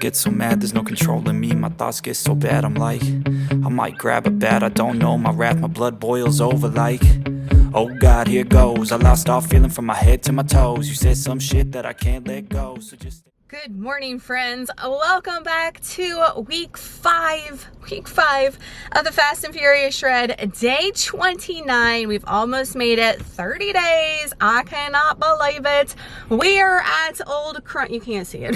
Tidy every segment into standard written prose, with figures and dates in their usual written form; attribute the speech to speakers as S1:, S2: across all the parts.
S1: get so mad, there's no controlling me. My thoughts get so bad, I'm like, I might grab a bat, I don't know. My wrath, my blood boils over like, oh God, here goes. I lost all feeling from my head to my toes. You said some shit that I can't let go, so just...
S2: Good morning, friends. Welcome back to week five of the Fast and Furious Shred, day 29. We've almost made it 30 days. I cannot believe it. We are at Old Crunch. You can't see it.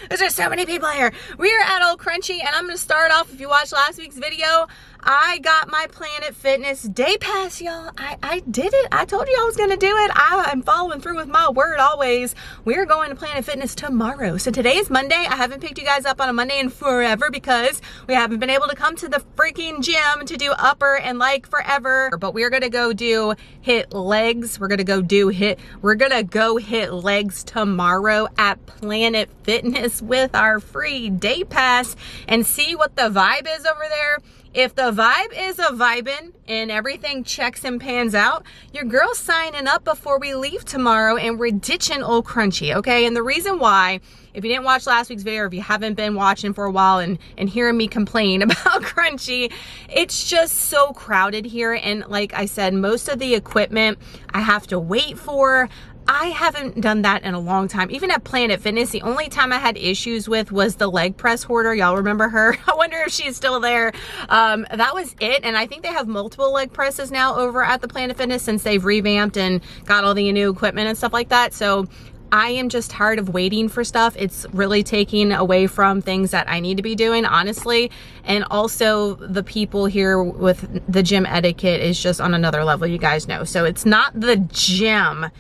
S2: There's so many people here. We are at Old Crunchy, and I'm going to start off. If you watched last week's video, I got my Planet Fitness day pass, y'all. I did it. I told you I was going to do it. I'm following through with my word always. We're going to Planet Fitness tomorrow. So today is Monday. I haven't picked you guys up on a Monday in forever because we haven't been able to come to the freaking gym to do upper and like forever. But we're going to go do hit legs. We're going to go hit legs tomorrow at Planet Fitness with our free day pass and see what the vibe is over there. If the vibe is a vibin' and everything checks and pans out, your girl's signing up before we leave tomorrow and we're ditching Old Crunchy, okay? And the reason why, if you didn't watch last week's video, or if you haven't been watching for a while and hearing me complain about Crunchy, it's just so crowded here. And like I said, most of the equipment I have to wait for. I haven't done that in a long time. Even at Planet Fitness, the only time I had issues with was the leg press hoarder. Y'all remember her? I wonder if she's still there. That was it. And I think they have multiple leg presses now over at the Planet Fitness since they've revamped and got all the new equipment and stuff like that. So I am just tired of waiting for stuff. It's really taking away from things that I need to be doing, honestly. And also the people here with the gym etiquette is just on another level, you guys know. So it's not the gym,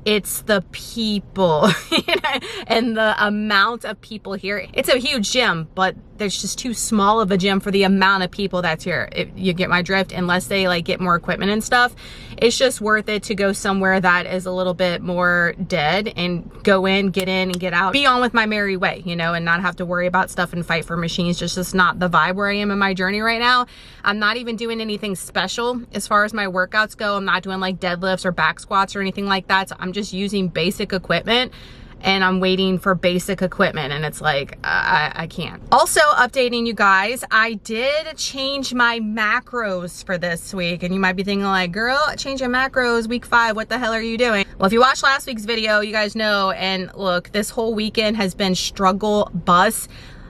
S2: it's the people and the amount of people here. It's a huge gym, but there's just too small of a gym for the amount of people that's here. You get my drift. Unless they like get more equipment and stuff, it's just worth it to go somewhere that is a little bit more dead and go in, get in and get out, be on with my merry way, you know, and not have to worry about stuff and fight for machines. Just not the vibe where I am in my journey right now. I'm not even doing anything special as far as my workouts go. I'm not doing like deadlifts or back squats or anything like that. So I'm just using basic equipment and I'm waiting for basic equipment, and it's like, I can't. Also updating you guys, I did change my macros for this week, and you might be thinking like, girl, change your macros week 5, what the hell are you doing? Well, if you watched last week's video, you guys know, and look, this whole weekend has been struggle bus.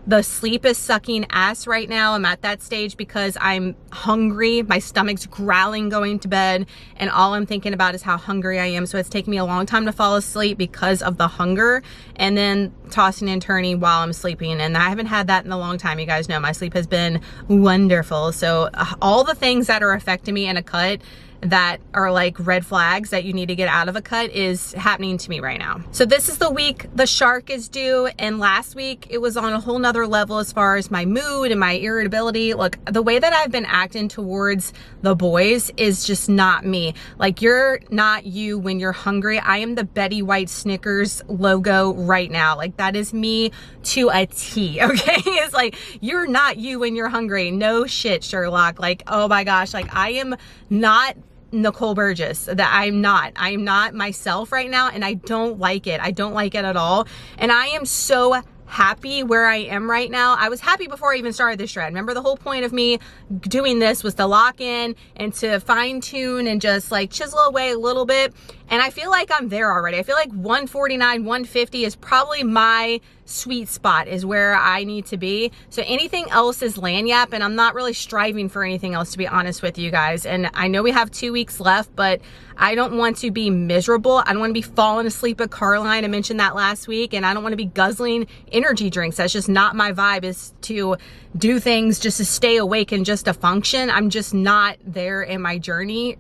S2: The sleep is sucking ass right now. I'm at that stage because I'm hungry. My stomach's growling going to bed, and all I'm thinking about is how hungry I am. So it's taking me a long time to fall asleep because of the hunger, and then tossing and turning while I'm sleeping. And I haven't had that in a long time. You guys know my sleep has been wonderful. So all the things that are affecting me in a cut that are like red flags that you need to get out of a cut is happening to me right now. So this is the week the shark is due, and last week it was on a whole nother level as far as my mood and my irritability. Look, the way that I've been acting towards the boys is just not me. Like, you're not you when you're hungry. I am the Betty White Snickers logo right now. Like, that is me to a T, okay? It's like, you're not you when you're hungry. No shit, Sherlock. Like, oh my gosh, like I am not Nicole Burgess. That I am not myself right now, and I don't like it. I don't like it at all. And I am so happy where I am right now. I was happy before I even started this shred. Remember, the whole point of me doing this was to lock in and to fine tune and just like chisel away a little bit. And I feel like I'm there already. I feel like 149, 150 is probably my sweet spot, is where I need to be. So anything else is lanyap, and I'm not really striving for anything else, to be honest with you guys. And I know we have 2 weeks left, but I don't want to be miserable. I don't want to be falling asleep at Carline. I mentioned that last week. And I don't want to be guzzling energy drinks. That's just not my vibe, is to do things just to stay awake and just to function. I'm just not there in my journey.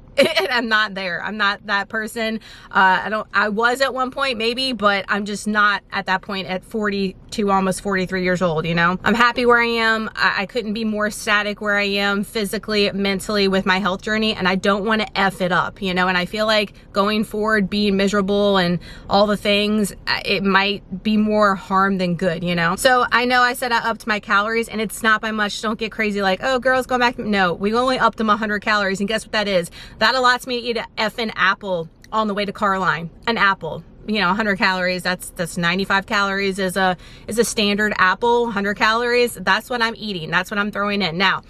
S2: I'm not there. I'm not that person. I was at one point maybe, but I'm just not at that point at 42, almost 43 years old, you know? I'm happy where I am. I couldn't be more static where I am physically, mentally with my health journey, and I don't want to F it up, you know? And I feel like going forward, being miserable and all the things, it might be more harm than good, you know? So I know I said I upped my calories, and it's not by much. Don't get crazy like, oh, girls, go back. No, we only upped them 100 calories, and guess what that is? That allots me to eat an effing apple on the way to Carline. An apple. 100 calories. That's 95 calories is a standard apple. 100 calories. That's what I'm eating. That's what I'm throwing in. Now,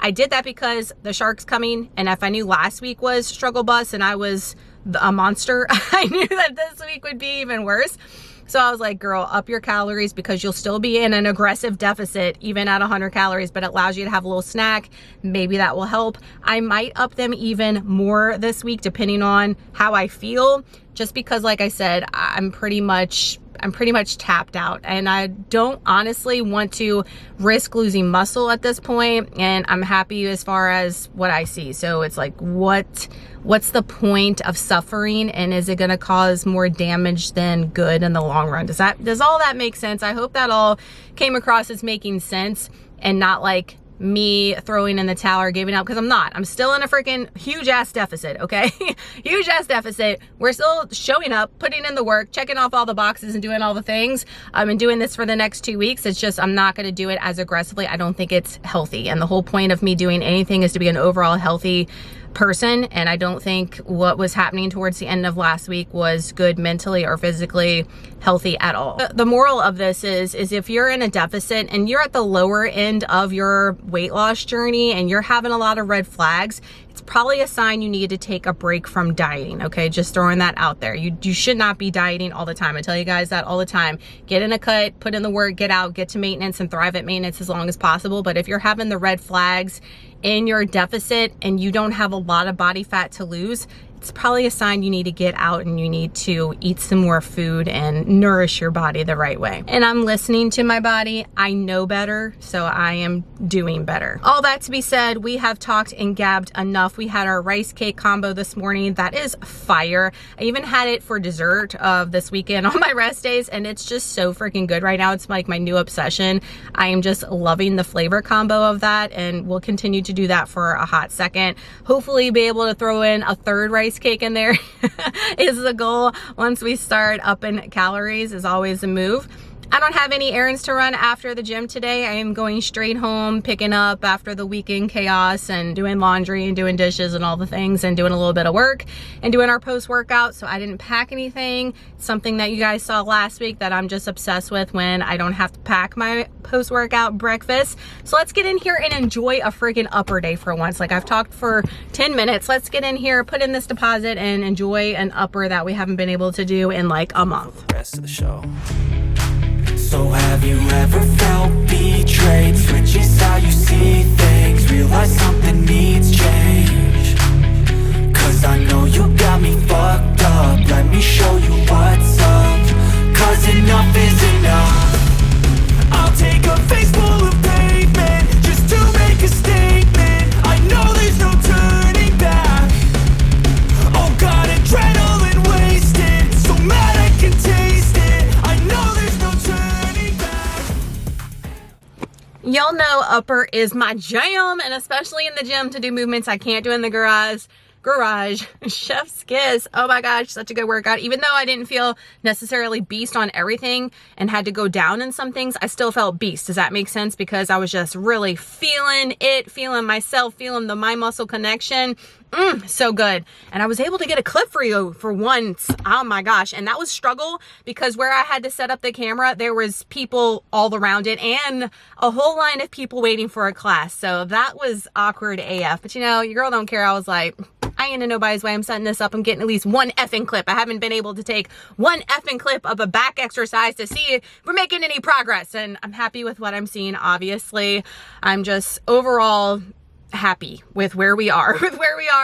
S2: I did that because the shark's coming, and if I knew last week was struggle bus and I was a monster, I knew that this week would be even worse. So I was like, girl, up your calories, because you'll still be in an aggressive deficit even at 100 calories, but it allows you to have a little snack. Maybe that will help. I might up them even more this week depending on how I feel, just because, like I said, I'm pretty much tapped out, and I don't honestly want to risk losing muscle at this point, and I'm happy as far as what I see. So it's like, what's the point of suffering, and is it going to cause more damage than good in the long run? Does all that make sense? I hope that all came across as making sense and not like me throwing in the towel or giving up, because I'm not. I'm still in a freaking huge ass deficit, okay? Huge ass deficit. We're still showing up, putting in the work, checking off all the boxes and doing all the things. And doing this for the next 2 weeks. It's just, I'm not going to do it as aggressively. I don't think it's healthy. And the whole point of me doing anything is to be an overall healthy person, and I don't think what was happening towards the end of last week was good mentally or physically healthy at all. The moral of this is if you're in a deficit and you're at the lower end of your weight loss journey and you're having a lot of red flags, it's probably a sign you need to take a break from dieting, okay? Just throwing that out there. You should not be dieting all the time. I tell you guys that all the time. Get in a cut, put in the work, get out, get to maintenance, and thrive at maintenance as long as possible. But if you're having the red flags in your deficit and you don't have a lot of body fat to lose, it's probably a sign you need to get out and you need to eat some more food and nourish your body the right way. And I'm listening to my body. I know better, so I am doing better. All that to be said, we have talked and gabbed enough. We had our rice cake combo this morning. That is fire. I even had it for dessert of this weekend on my rest days, and it's just so freaking good right now. It's like my new obsession. I am just loving the flavor combo of that, and we'll continue to do that for a hot second. Hopefully be able to throw in a third rice cake in there is the goal. Once we start upping calories is always a move. I don't have any errands to run after the gym today. I am going straight home, picking up after the weekend chaos and doing laundry and doing dishes and all the things and doing a little bit of work and doing our post-workout. So I didn't pack anything. Something that you guys saw last week that I'm just obsessed with when I don't have to pack my post-workout breakfast. So let's get in here and enjoy a freaking upper day for once. Like, I've talked for 10 minutes. Let's get in here, put in this deposit, and enjoy an upper that we haven't been able to do in like a month.
S1: The rest of the show. So have you ever felt betrayed? Switches how you see things, realize something needs change. Cause I know you got me fucked up, let me show you what's up. Cause enough is enough. I'll take a face full of pavement just to make a statement. I know there's no turning back. Oh God, adrenaline wasted, so mad I can taste it. I know there's no turning back.
S2: Y'all know upper is my jam, and especially in the gym to do movements I can't do in the garage. Chef's kiss. Oh my gosh, such a good workout. Even though I didn't feel necessarily beast on everything and had to go down in some things, I still felt beast. Does that make sense? Because I was just really feeling it, feeling myself, feeling the mind muscle connection. So good. And I was able to get a clip for you for once. Oh my gosh. And that was struggle because where I had to set up the camera, there was people all around it and a whole line of people waiting for a class. So that was awkward AF. But you know, your girl don't care. I was like, I ain't in nobody's way. I'm setting this up. I'm getting at least one effing clip. I haven't been able to take one effing clip of a back exercise to see if we're making any progress. And I'm happy with what I'm seeing. Obviously, I'm just overall happy with where we are,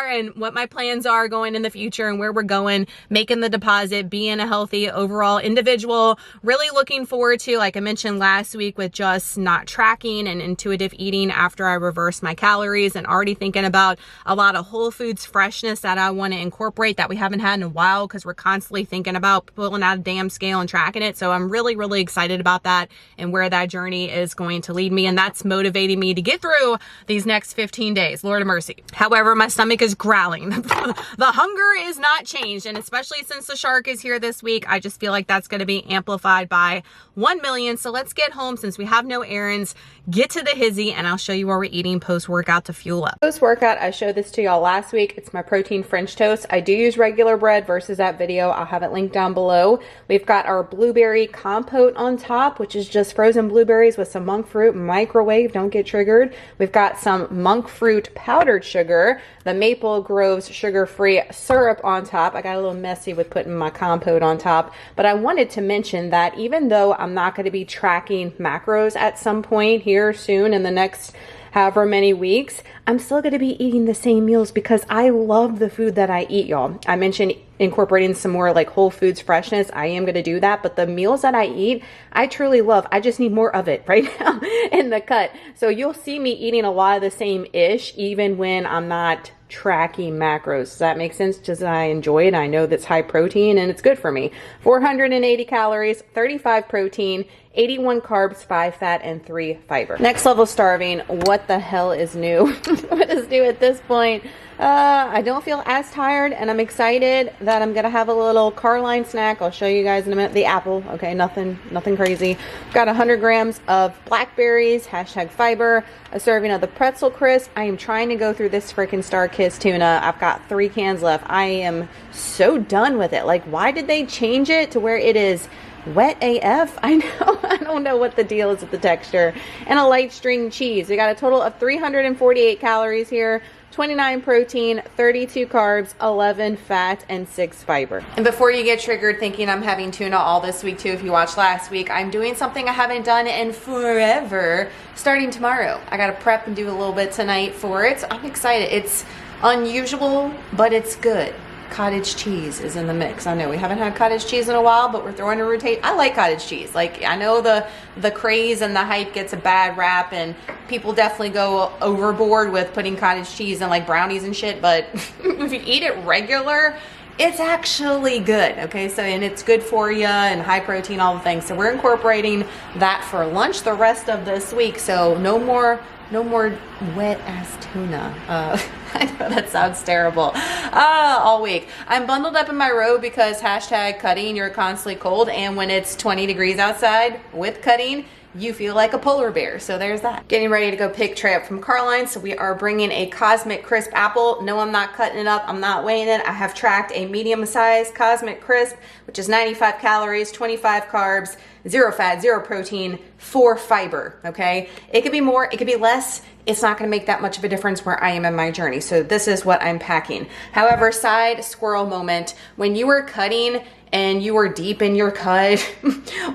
S2: and what my plans are going in the future and where we're going, making the deposit, being a healthy overall individual. Really looking forward to, like I mentioned last week, with just not tracking and intuitive eating after I reverse my calories, and already thinking about a lot of whole foods freshness that I want to incorporate that we haven't had in a while because we're constantly thinking about pulling out a damn scale and tracking it. So I'm really, really excited about that and where that journey is going to lead me. And that's motivating me to get through these next 15 15 days. Lord of mercy. However, my stomach is growling. The hunger is not changed. And especially since the shark is here this week, I just feel like that's going to be amplified by 1 million. So let's get home since we have no errands, get to the hizzy, and I'll show you what we're eating post-workout to fuel up. Post-workout, I showed this to y'all last week. It's my protein French toast. I do use regular bread versus that video. I'll have it linked down below. We've got our blueberry compote on top, which is just frozen blueberries with some monk fruit, microwave, don't get triggered. We've got some monk fruit powdered sugar, the Maple Groves sugar-free syrup on top. I got a little messy with putting my compote on top, but I wanted to mention that even though I'm not going to be tracking macros at some point here soon in the next however many weeks, I'm still going to be eating the same meals because I love the food that I eat, y'all. I mentioned incorporating some more like whole foods freshness. I am going to do that, but the meals that I eat, I truly love. I just need more of it right now in the cut. So you'll see me eating a lot of the same ish, even when I'm not tracking macros. Does that make sense? Just I enjoy it. I know that's high protein and it's good for me. 480 calories, 35 protein, 81 carbs, 5 fat, and 3 fiber. Next level starving. What the hell is new? What is new at this point? I don't feel as tired, and I'm excited that I'm gonna have a little car line snack. I'll show you guys in a minute. The apple, okay, nothing crazy. Got 100 grams of blackberries, hashtag fiber, a serving of the pretzel crisp. I am trying to go through this freaking Star Kiss tuna. I've got 3 cans left. I am so done with it. Like, why did they change it to where it is wet AF? I know. I don't know what the deal is with the texture. And a light string cheese. We got a total of 348 calories here, 29 protein, 32 carbs, 11 fat, and 6 fiber. And before you get triggered thinking I'm having tuna all this week too, if you watched last week, I'm doing something I haven't done in forever, starting tomorrow. I gotta prep and do a little bit tonight for it. So I'm excited. It's unusual, but it's good. Cottage cheese is in the mix. I know we haven't had cottage cheese in a while, but we're throwing a rotate. I like cottage cheese. Like, I know the craze and the hype gets a bad rap, and people definitely go overboard with putting cottage cheese in like brownies and shit, but if you eat it regular, it's actually good, okay? So, and it's good for you and high protein, all the things. So we're incorporating that for lunch the rest of this week. So no more wet ass tuna. I know that sounds terrible. All week. I'm bundled up in my robe because hashtag cutting, you're constantly cold. And when it's 20 degrees outside with cutting, you feel like a polar bear. So there's that. Getting ready to go pick Trey up from Carline. So we are bringing a Cosmic Crisp apple. No, I'm not cutting it up. I'm not weighing it. I have tracked a medium size Cosmic Crisp, which is 95 calories, 25 carbs, 0 fat, 0 protein, 4 fiber, okay? It could be more, it could be less. It's not gonna make that much of a difference where I am in my journey. So this is what I'm packing. However, side squirrel moment, when you were cutting and you were deep in your cut,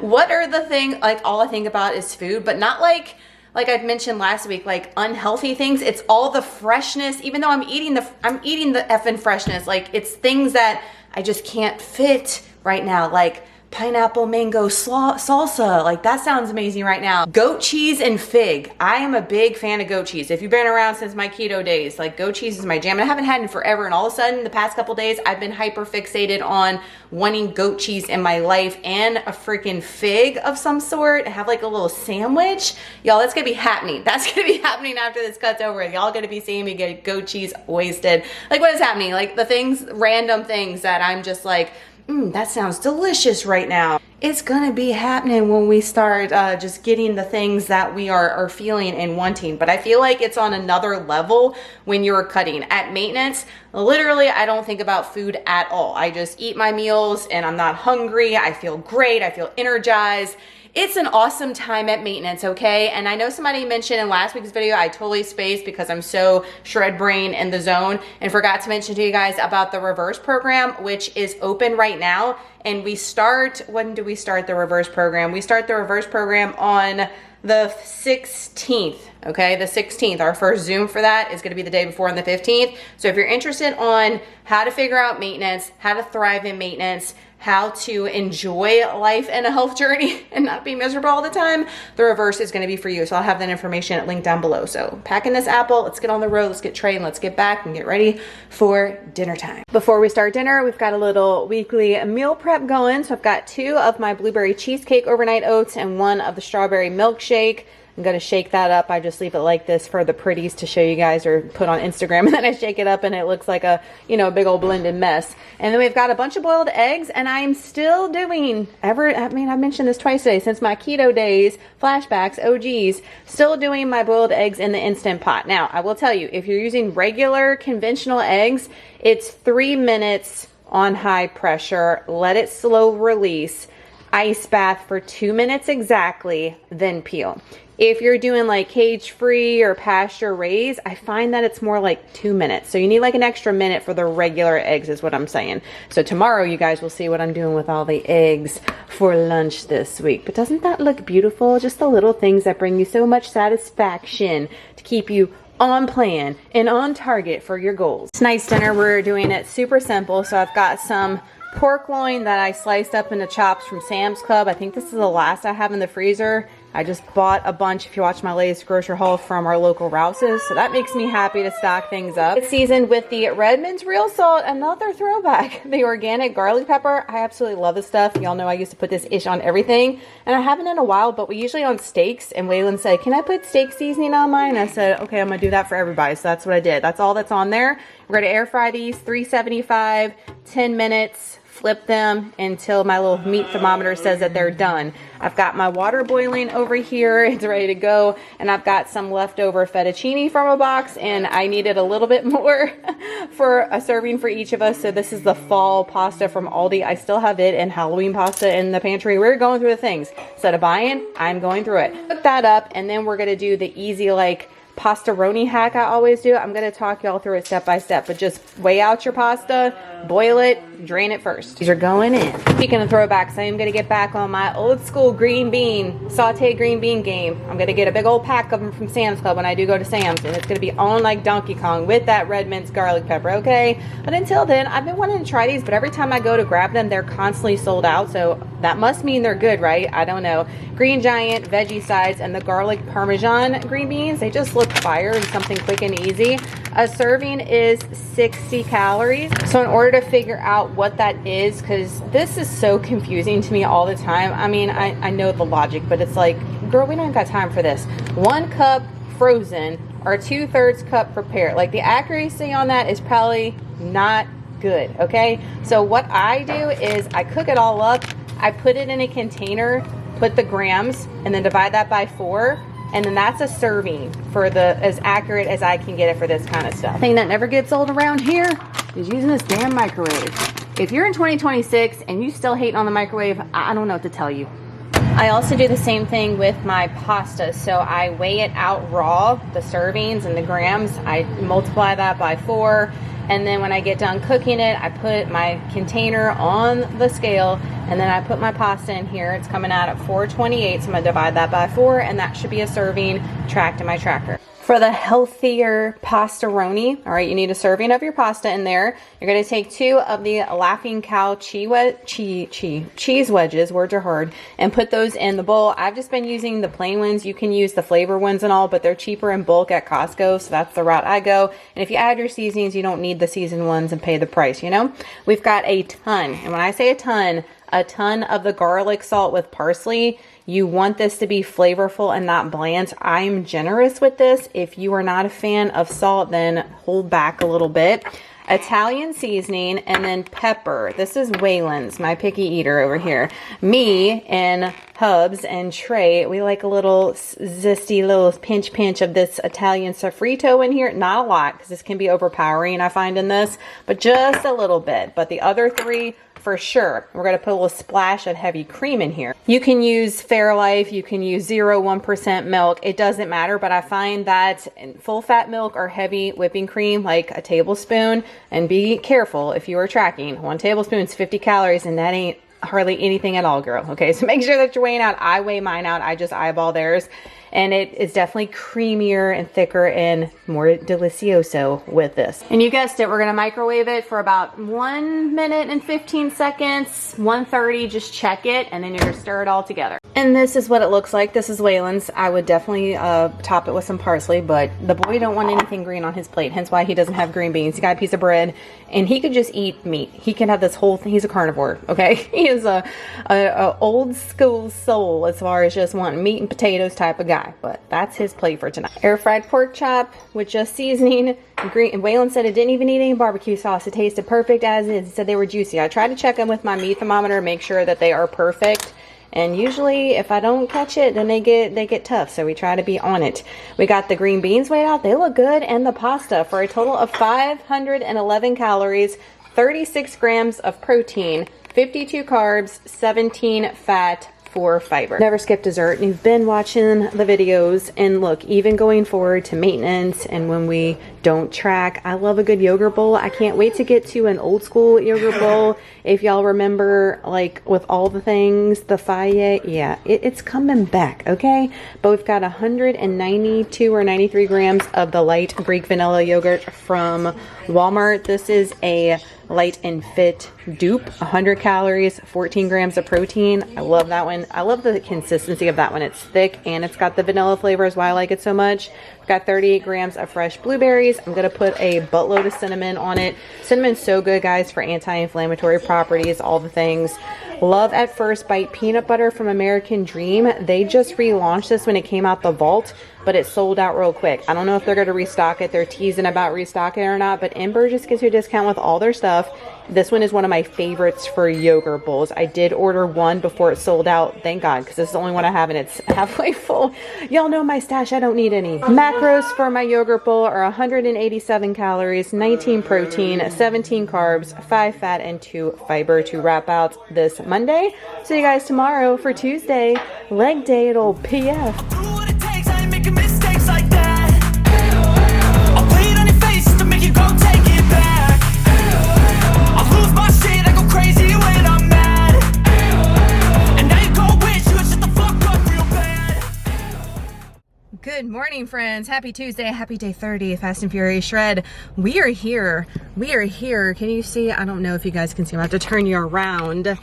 S2: what are the things, like all I think about is food, but not like I'd mentioned last week, like unhealthy things. It's all the freshness, even though I'm eating the effing freshness. Like, it's things that I just can't fit right now. Like pineapple mango salsa, like that sounds amazing right now. Goat cheese and fig. I am a big fan of goat cheese. If you've been around since my keto days, like goat cheese is my jam. And I haven't had it in forever, and all of a sudden the past couple days I've been hyper fixated on wanting goat cheese in my life and a freaking fig of some sort. Have like a little sandwich. Y'all, that's gonna be happening. That's gonna be happening after this cut's over. Y'all gonna be seeing me get goat cheese wasted. Like, what is happening? Like the things, random things that I'm just like, that sounds delicious right now. It's gonna be happening when we start just getting the things that we are feeling and wanting. But I feel like it's on another level when you're cutting. At maintenance, literally, I don't think about food at all. I just eat my meals and I'm not hungry. I feel great. I feel energized. It's an awesome time at maintenance, okay? And I know somebody mentioned in last week's video, I totally spaced because I'm so shred brain in the zone, and forgot to mention to you guys about the reverse program, which is open right now. And we start, when do we start the reverse program? We start the reverse program on the 16th, okay? The 16th, our first Zoom for that is gonna be the day before on the 15th. So if you're interested on how to figure out maintenance, how to thrive in maintenance, how to enjoy life and a health journey and not be miserable all the time, the reverse is gonna be for you. So I'll have that information linked down below. So packing this apple, let's get on the road, let's get Trey, and let's get back and get ready for dinner time. Before we start dinner, we've got a little weekly meal prep going. So I've got 2 of my blueberry cheesecake overnight oats and 1 of the strawberry milkshake. I'm going to shake that up. I just leave it like this for the pretties to show you guys or put on Instagram, and then I shake it up and it looks like a, you know, big old blended mess. And then we've got a bunch of boiled eggs, and I'm still doing, I've mentioned this twice today, since my keto days, flashbacks, OGs, still doing my boiled eggs in the Instant Pot. Now, I will tell you, if you're using regular conventional eggs, it's 3 minutes on high pressure, let it slow release, ice bath for 2 minutes exactly, then peel. If you're doing like cage free or pasture raised, I find that it's more like 2 minutes. So you need like an extra minute for the regular eggs is what I'm saying. So tomorrow you guys will see what I'm doing with all the eggs for lunch this week. But doesn't that look beautiful? Just the little things that bring you so much satisfaction to keep you on plan and on target for your goals. Tonight's dinner, we're doing it super simple. So I've got some pork loin that I sliced up into chops from Sam's Club. I think this is the last I have in the freezer. I just bought a bunch, if you watch my latest grocery haul, from our local Rouse's. So that makes me happy to stock things up. It's seasoned with the Redmond's real salt, another throwback. The organic garlic pepper. I absolutely love this stuff. Y'all know I used to put this ish on everything. And I haven't in a while, but we usually on steaks. And Waylon said, can I put steak seasoning on mine? I said, okay, I'm going to do that for everybody. So that's what I did. That's all that's on there. We're going to air fry these, 375, 10 minutes. Flip them until my little meat thermometer says that they're done. I've got my water boiling over here. It's ready to go. And I've got some leftover fettuccine from a box, and I needed a little bit more for a serving for each of us. So this is the fall pasta from Aldi. I still have it and Halloween pasta in the pantry. We're going through the things. Instead of buying, I'm going through it. Cook that up, and then we're going to do the easy, like, pastaroni hack I always do. I'm going to talk y'all through it step by step, but just weigh out your pasta, boil it, drain it first. These are going in. Speaking of throwbacks, I am going to get back on my old school green bean, sauteed green bean game. I'm going to get a big old pack of them from Sam's Club when I do go to Sam's, and it's going to be on like Donkey Kong with that red minced garlic pepper, okay? But until then, I've been wanting to try these, but every time I go to grab them, they're constantly sold out, so that must mean they're good, right? I don't know. Green Giant, veggie sides, and the garlic parmesan green beans, they just look fire and something quick and easy. A serving is 60 calories. So in order to figure out what that is, because this is so confusing to me all the time. I mean, I know the logic, but it's like, girl, we don't got time for this. 1 cup frozen or 2/3 cup prepared. Like, the accuracy on that is probably not good, okay? So what I do is I cook it all up. I put it in a container, put the grams, and then divide that by 4. And then that's a serving for the as accurate as I can get it for this kind of stuff. The thing that never gets old around here is using this damn microwave. If you're in 2026 and you still hating on the microwave, I don't know what to tell you. I also do the same thing with my pasta. So I weigh it out raw, the servings and the grams. I multiply that by 4. And then when I get done cooking it, I put my container on the scale, and then I put my pasta in here. It's coming out at 428, so I'm gonna divide that by 4, and that should be a serving tracked in my tracker. For the healthier pastaroni, all right, you need a serving of your pasta in there. You're gonna take 2 of the Laughing Cow cheese wedges, words are hard, and put those in the bowl. I've just been using the plain ones. You can use the flavor ones and all, but they're cheaper in bulk at Costco, so that's the route I go. And if you add your seasonings, you don't need the seasoned ones and pay the price, you know? We've got a ton, and when I say a ton of the garlic salt with parsley. You want this to be flavorful and not bland. I'm generous with this. If you are not a fan of salt, then hold back a little bit. Italian seasoning, and then pepper. This is Waylon's, my picky eater over here. Me and Hubs and Trey, we like a little zesty little pinch of this Italian sofrito in here. Not a lot, because this can be overpowering, I find, in this, but just a little bit. But the other 3, for sure. We're going to put a little splash of heavy cream in here. You can use Fairlife, you can use 0.1% milk. It doesn't matter, but I find that full fat milk or heavy whipping cream, like a tablespoon, and be careful if you are tracking. 1 tablespoon is 50 calories, and that ain't hardly anything at all, girl. Okay, so make sure that you're weighing out. I weigh mine out. I just eyeball theirs. And it is definitely creamier and thicker and more delicioso with this. And you guessed it, we're gonna microwave it for about 1 minute and 15 seconds, 130, just check it, and then you're gonna stir it all together. And this is what it looks like. This is Waylon's. I would definitely top it with some parsley, but the boy don't want anything green on his plate, hence why he doesn't have green beans. He got a piece of bread, and he could just eat meat. He can have this whole thing. He's a carnivore, okay? He is a old school soul as far as just wanting meat and potatoes type of guy, but that's his plate for tonight. Air fried pork chop with just seasoning. Green, and Waylon said it didn't even need any barbecue sauce. It tasted perfect as is. He said they were juicy. I tried to check them with my meat thermometer, make sure that they are perfect. And usually if I don't catch it, then they get tough. So we try to be on it. We got the green beans weighed out. They look good. And the pasta for a total of 511 calories, 36 grams of protein, 52 carbs, 17 fat, 4 fiber. Never skip dessert. And you've been watching the videos, and look, even going forward to maintenance and when we don't track, I love a good yogurt bowl. I can't wait to get to an old school yogurt bowl. If y'all remember, like with all the things, the Faye, yeah, it's coming back, okay? But we've got 192 or 93 grams of the light Greek vanilla yogurt from Walmart. This is a light and fit dupe, 100 calories, 14 grams of protein. I love that one. I love the consistency of that one. It's thick and it's got the vanilla flavor is why I like it so much. I've got 38 grams of fresh blueberries. I'm gonna put a buttload of cinnamon on it. Cinnamon's so good, guys, for anti-inflammatory properties, all the things. Love at First Bite peanut butter from American Dream. They just relaunched this when it came out the vault, but it sold out real quick. I don't know if they're going to restock it. They're teasing about restocking it or not, but NBURGESS gives you a discount with all their stuff. This one is one of my favorites for yogurt bowls. I did order one before it sold out, thank God, because this is the only one I have and it's halfway full. Y'all know my stash, I don't need any. Macros for my yogurt bowl are 187 calories, 19 protein, 17 carbs, 5 fat, and 2 fiber to wrap out this Monday. See you guys tomorrow for Tuesday, leg day at old PF.
S1: Mistakes like that. I'll play it on your face to make you go take it back. I'll lose my shit, I go crazy when I'm mad. And now you go wish you would shut the fuck up real bad.
S2: Good morning, friends. Happy Tuesday. Happy day 30 of Fast and Furious Shred. We are here. We are here. Can you see? I don't know if you guys can see. I'm about to turn you around.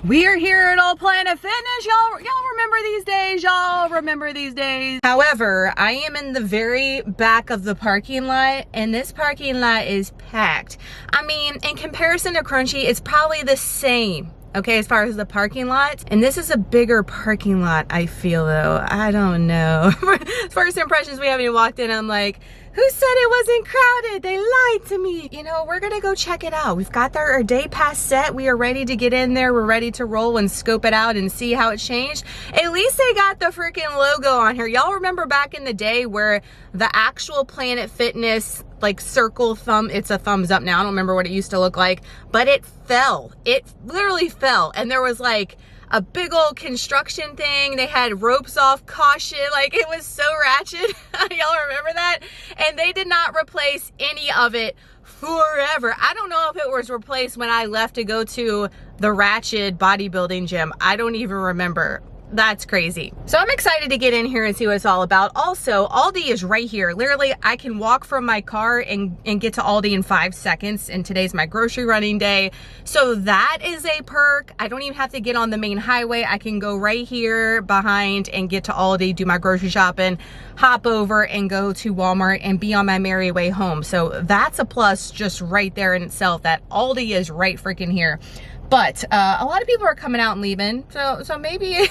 S2: We are here at All Planet Fitness. Y'all remember these days. Y'all remember these days. However, I am in the very back of the parking lot, and this parking lot is packed. I mean, in comparison to Crunchy, it's probably the same, okay, as far as the parking lot. And this is a bigger parking lot, I feel, though. I don't know. First impressions, we haven't even walked in, I'm like, who said it wasn't crowded? They lied to me. You know, we're gonna go check it out. We've got our day pass set. We are ready to get in there. We're ready to roll and scope it out and see how it changed. At least they got the freaking logo on here. Y'all remember back in the day where the actual Planet Fitness, like circle thumb, it's a thumbs up now. I don't remember what it used to look like, but it fell. It literally fell. And there was like a big old construction thing. They had ropes off, caution, like it was so ratchet. Y'all remember that? And they did not replace any of it forever. I don't know if it was replaced when I left to go to the ratchet bodybuilding gym. I don't even remember. That's crazy. So I'm excited to get in here and see what it's all about. Also, Aldi is right here. Literally, I can walk from my car and get to Aldi in 5 seconds. And today's my grocery running day. So that is a perk. I don't even have to get on the main highway. I can go right here behind and get to Aldi, do my grocery shopping, hop over and go to Walmart and be on my merry way home. So that's a plus just right there in itself, that Aldi is right freaking here. But a lot of people are coming out and leaving, so maybe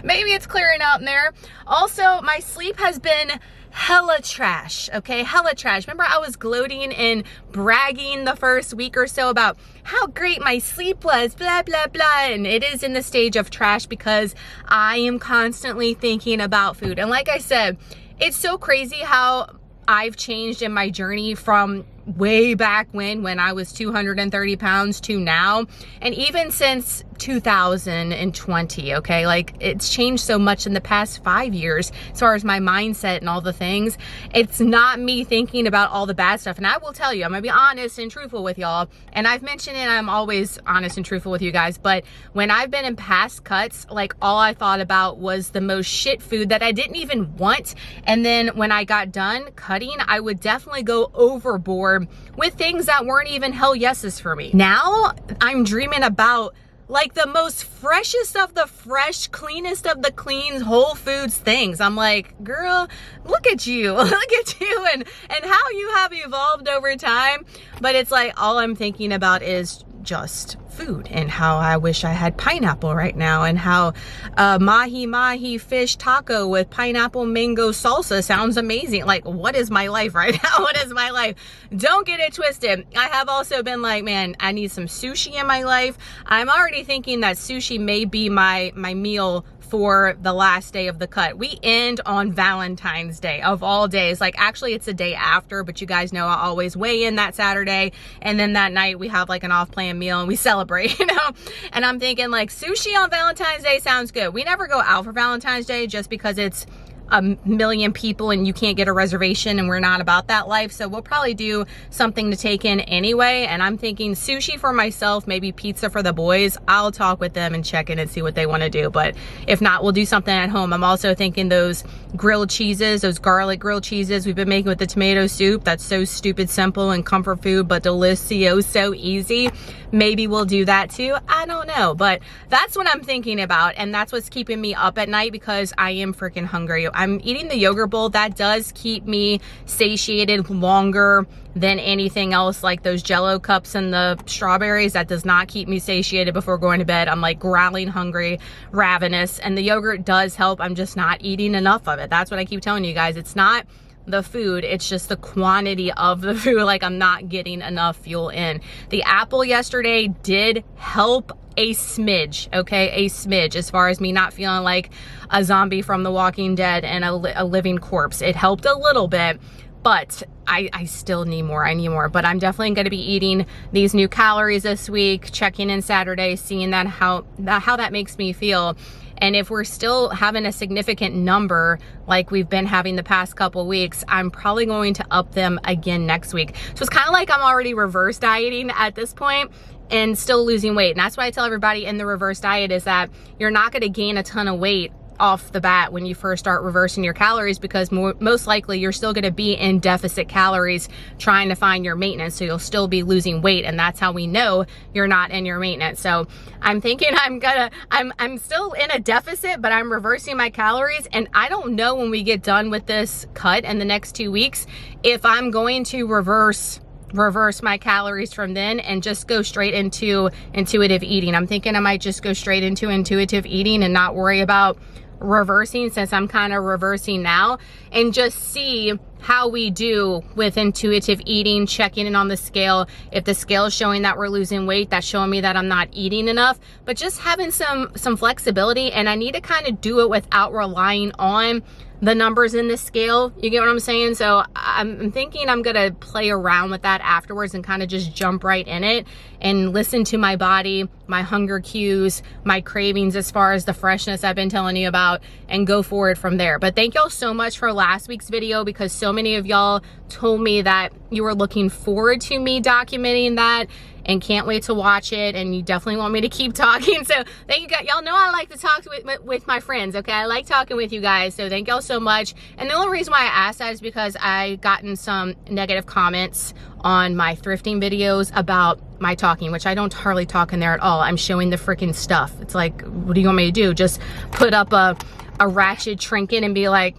S2: maybe it's clearing out in there. Also, my sleep has been hella trash, okay? Hella trash. Remember, I was gloating and bragging the first week or so about how great my sleep was, blah, blah, blah. And it is in the stage of trash because I am constantly thinking about food. And like I said, it's so crazy how I've changed in my journey from way back when I was 230 pounds to now, and even since 2020, okay, like it's changed so much in the past 5 years as far as my mindset and all the things. It's not me thinking about all the bad stuff. And I will tell you, I'm gonna be honest and truthful with y'all, and I've mentioned it, I'm always honest and truthful with you guys, but when I've been in past cuts, like all I thought about was the most shit food that I didn't even want. And then when I got done cutting, I would definitely go overboard with things that weren't even hell yeses for me. Now I'm dreaming about like the most freshest of the fresh, cleanest of the clean Whole Foods things. I'm like, girl, look at you. Look at you and how you have evolved over time. But it's like all I'm thinking about is just food and how I wish I had pineapple right now, and how mahi fish taco with pineapple mango salsa sounds amazing. Like, what is my life right now? What is my life? Don't get it twisted. I have also been like, man, I need some sushi in my life. I'm already thinking that sushi may be my meal for the last day of the cut. We end on Valentine's Day of all days. Like, actually it's the day after, but you guys know I always weigh in that Saturday, and then that night we have like an off-plan meal and we celebrate, you know? And I'm thinking like sushi on Valentine's Day sounds good. We never go out for Valentine's Day just because it's a million people and you can't get a reservation, and we're not about that life. So we'll probably do something to take in anyway. And I'm thinking sushi for myself, maybe pizza for the boys. I'll talk with them and check in and see what they want to do. But if not, we'll do something at home. I'm also thinking those grilled cheeses, those garlic grilled cheeses we've been making with the tomato soup. That's so stupid simple and comfort food, but delicioso easy. Maybe we'll do that too. I don't know, but that's what I'm thinking about. And that's what's keeping me up at night, because I am freaking hungry. I'm eating the yogurt bowl. That does keep me satiated longer than anything else, like those Jell-O cups and the strawberries. That does not keep me satiated before going to bed. I'm like growling hungry, ravenous, and the yogurt does help. I'm just not eating enough of it. That's what I keep telling you guys. It's not the food, it's just the quantity of the food. Like, I'm not getting enough fuel in. The apple yesterday did help a smidge, okay? A smidge, as far as me not feeling like a zombie from The Walking Dead and a living corpse. It helped a little bit, but I still need more. I need more. But I'm definitely going to be eating these new calories this week, checking in Saturday, seeing that how that makes me feel. And if we're still having a significant number like we've been having the past couple weeks, I'm probably going to up them again next week. So it's kind of like I'm already reverse dieting at this point and still losing weight. And that's why I tell everybody in the reverse diet is that you're not going to gain a ton of weight off the bat when you first start reversing your calories, because most likely you're still going to be in deficit calories trying to find your maintenance. So you'll still be losing weight, and that's how we know you're not in your maintenance. So I'm thinking I'm still in a deficit, but I'm reversing my calories. And I don't know when we get done with this cut in the next 2 weeks if I'm going to reverse my calories from then and just go straight into intuitive eating. I'm thinking I might just go straight into intuitive eating and not worry about reversing, since I'm kind of reversing now, and just see how we do with intuitive eating, checking in on the scale. If the scale is showing that we're losing weight, that's showing me that I'm not eating enough. But just having some flexibility, and I need to kind of do it without relying on the numbers in the scale. You get what I'm saying? So I'm thinking I'm gonna play around with that afterwards and kind of just jump right in it and listen to my body, my hunger cues, my cravings as far as the freshness I've been telling you about, and go forward from there. But thank y'all so much for last week's video, because so many of y'all told me that you were looking forward to me documenting that and can't wait to watch it, and you definitely want me to keep talking. So thank you guys. Y'all know I like to talk with my friends, okay? I like talking with you guys, so thank y'all so much. And the only reason why I asked that is because I gotten some negative comments on my thrifting videos about my talking, which I don't hardly talk in there at all. I'm showing the freaking stuff. It's like, what do you want me to do? Just put up a ratchet trinket and be like,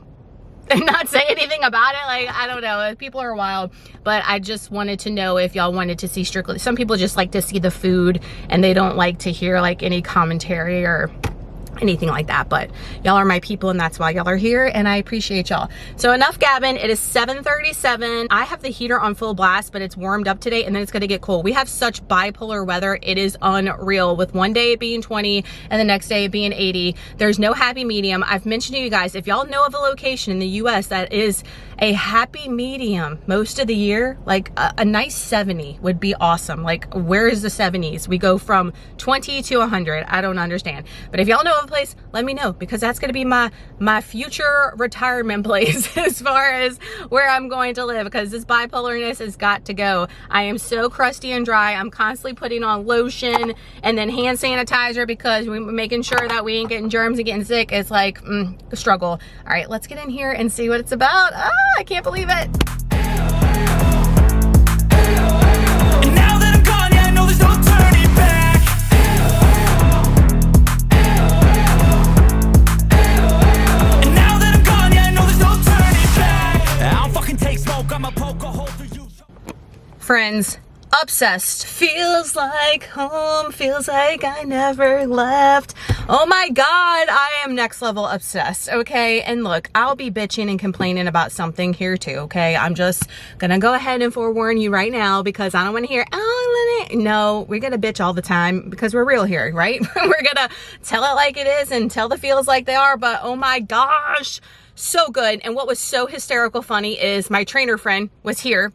S2: and not say anything about it? Like, I don't know, people are wild. But I just wanted to know if y'all wanted to see strictly, some people just like to see the food and they don't like to hear like any commentary or anything like that. But y'all are my people, and that's why y'all are here, and I appreciate y'all. So enough gabbing. It is 7:37. I have the heater on full blast, but it's warmed up today, and then it's gonna get cold. We have such bipolar weather. It is unreal, with one day it being 20 and the next day it being 80. There's no happy medium. I've mentioned to you guys, if y'all know of a location in the US that is a happy medium most of the year, like a nice 70 would be awesome. Like, where is the 70s? We go from 20 to 100. I don't understand. But if y'all know of a place, let me know, because that's going to be my future retirement place as far as where I'm going to live, because this bipolarness has got to go. I am so crusty and dry. I'm constantly putting on lotion and then hand sanitizer, because we're making sure that we ain't getting germs and getting sick. It's like a struggle. All right, let's get in here and see what it's about. I can't believe it.
S1: And now that I'm gone, yeah, I know there's no turning back.
S2: friends. Obsessed. Feels like home, feels like I never left. Oh my God, I am next level obsessed, okay? And look, I'll be bitching and complaining about something here too, okay? I'm just gonna go ahead and forewarn you right now because I don't wanna hear, oh, no, we're gonna bitch all the time because we're real here, right? We're gonna tell it like it is and tell the feels like they are, but oh my gosh, so good. And what was so hysterical funny is my trainer friend was here.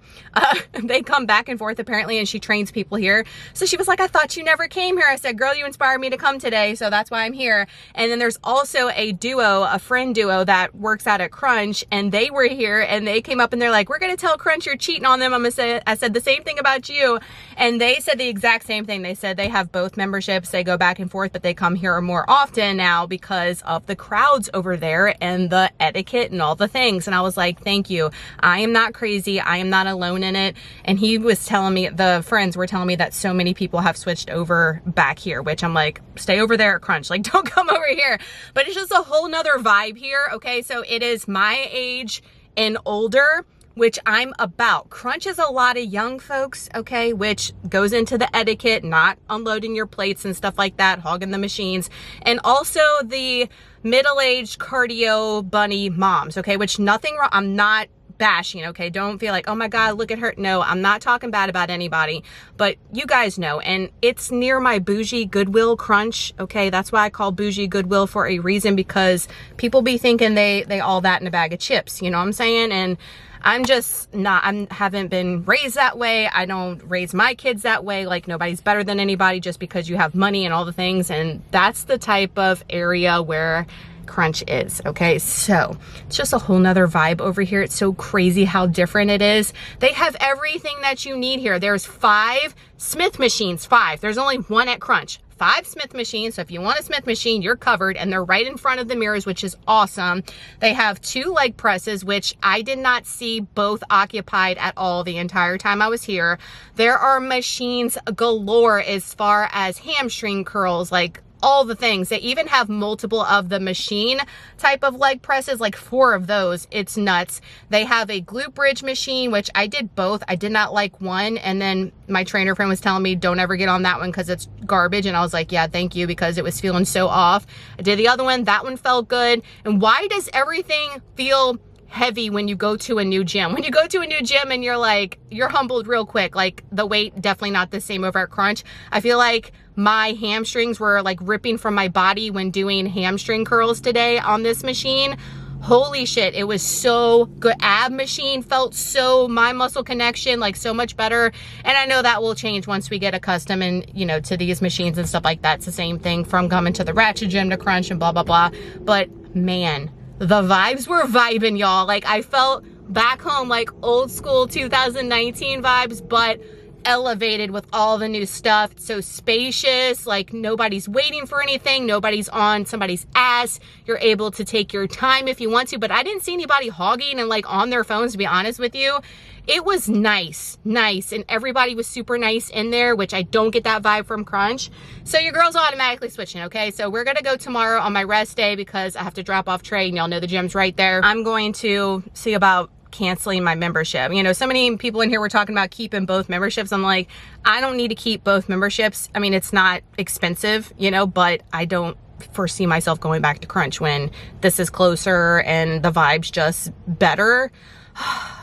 S2: They come back and forth apparently, and she trains people here. So she was like, I thought you never came here. I said, girl, you inspired me to come today, so that's why I'm here. And then there's also a duo, a friend duo that works out at Crunch, and they were here and they came up and they're like, we're gonna tell Crunch you're cheating on them. I said the same thing about you. And they said the exact same thing. They said they have both memberships. They go back and forth, but they come here more often now because of the crowds over there and the etiquette and all the things. And I was like, thank you. I am not crazy. I am not alone in it. And he was telling me, the friends were telling me that so many people have switched over back here, which I'm like, stay over there at Crunch. Like, don't come over here. But it's just a whole nother vibe here. Okay. So it is my age and older, which I'm about. Crunch is a lot of young folks, okay, which goes into the etiquette, not unloading your plates and stuff like that, hogging the machines, and also the middle-aged cardio bunny moms, okay, which nothing wrong, I'm not bashing, okay, don't feel like, oh my God, look at her. No, I'm not talking bad about anybody, but you guys know, and it's near my bougie Goodwill Crunch, okay, that's why I call bougie Goodwill for a reason, because people be thinking they all that in a bag of chips, you know what I'm saying? And I'm just not, I haven't been raised that way. I don't raise my kids that way. Like, nobody's better than anybody just because you have money and all the things. And that's the type of area where Crunch is, okay? So it's just a whole nother vibe over here. It's so crazy how different it is. They have everything that you need here. There's 5 Smith machines, 5. There's only one at Crunch. 5 Smith machines. So if you want a Smith machine, you're covered, and they're right in front of the mirrors, which is awesome. They have 2 leg presses, which I did not see both occupied at all the entire time I was here. There are machines galore as far as hamstring curls, like all the things. They even have multiple of the machine type of leg presses, like 4 of those. It's nuts. They have a glute bridge machine, which I did both. I did not like one, and then my trainer friend was telling me don't ever get on that one because it's garbage, and I was like, yeah, thank you, because it was feeling so off. I did the other one. That one felt good. And why does everything feel heavy when you go to a new gym? When you go to a new gym and you're like, you're humbled real quick. Like, the weight definitely not the same over at Crunch. I feel like my hamstrings were like ripping from my body when doing hamstring curls today on this machine. Holy shit, it was so good. Ab machine felt so, my muscle connection, like so much better. And I know that will change once we get accustomed and, you know, to these machines and stuff like that. It's the same thing from coming to the Ratchet Gym to Crunch and blah, blah, blah. But man, the vibes were vibing, y'all. Like, I felt back home, like old school 2019 vibes, but elevated with all the new stuff. It's so spacious, like nobody's waiting for anything, nobody's on somebody's ass. You're able to take your time if you want to, but I didn't see anybody hogging and like on their phones, to be honest with you. It was nice, and everybody was super nice in there, which I don't get that vibe from Crunch. So your girl's automatically switching, okay? So we're gonna go tomorrow on my rest day because I have to drop off Trey, and y'all know the gym's right there. I'm going to see about canceling my membership. You know, so many people in here were talking about keeping both memberships. I'm like, I don't need to keep both memberships. I mean, it's not expensive, you know, but I don't foresee myself going back to Crunch when this is closer and the vibe's just better.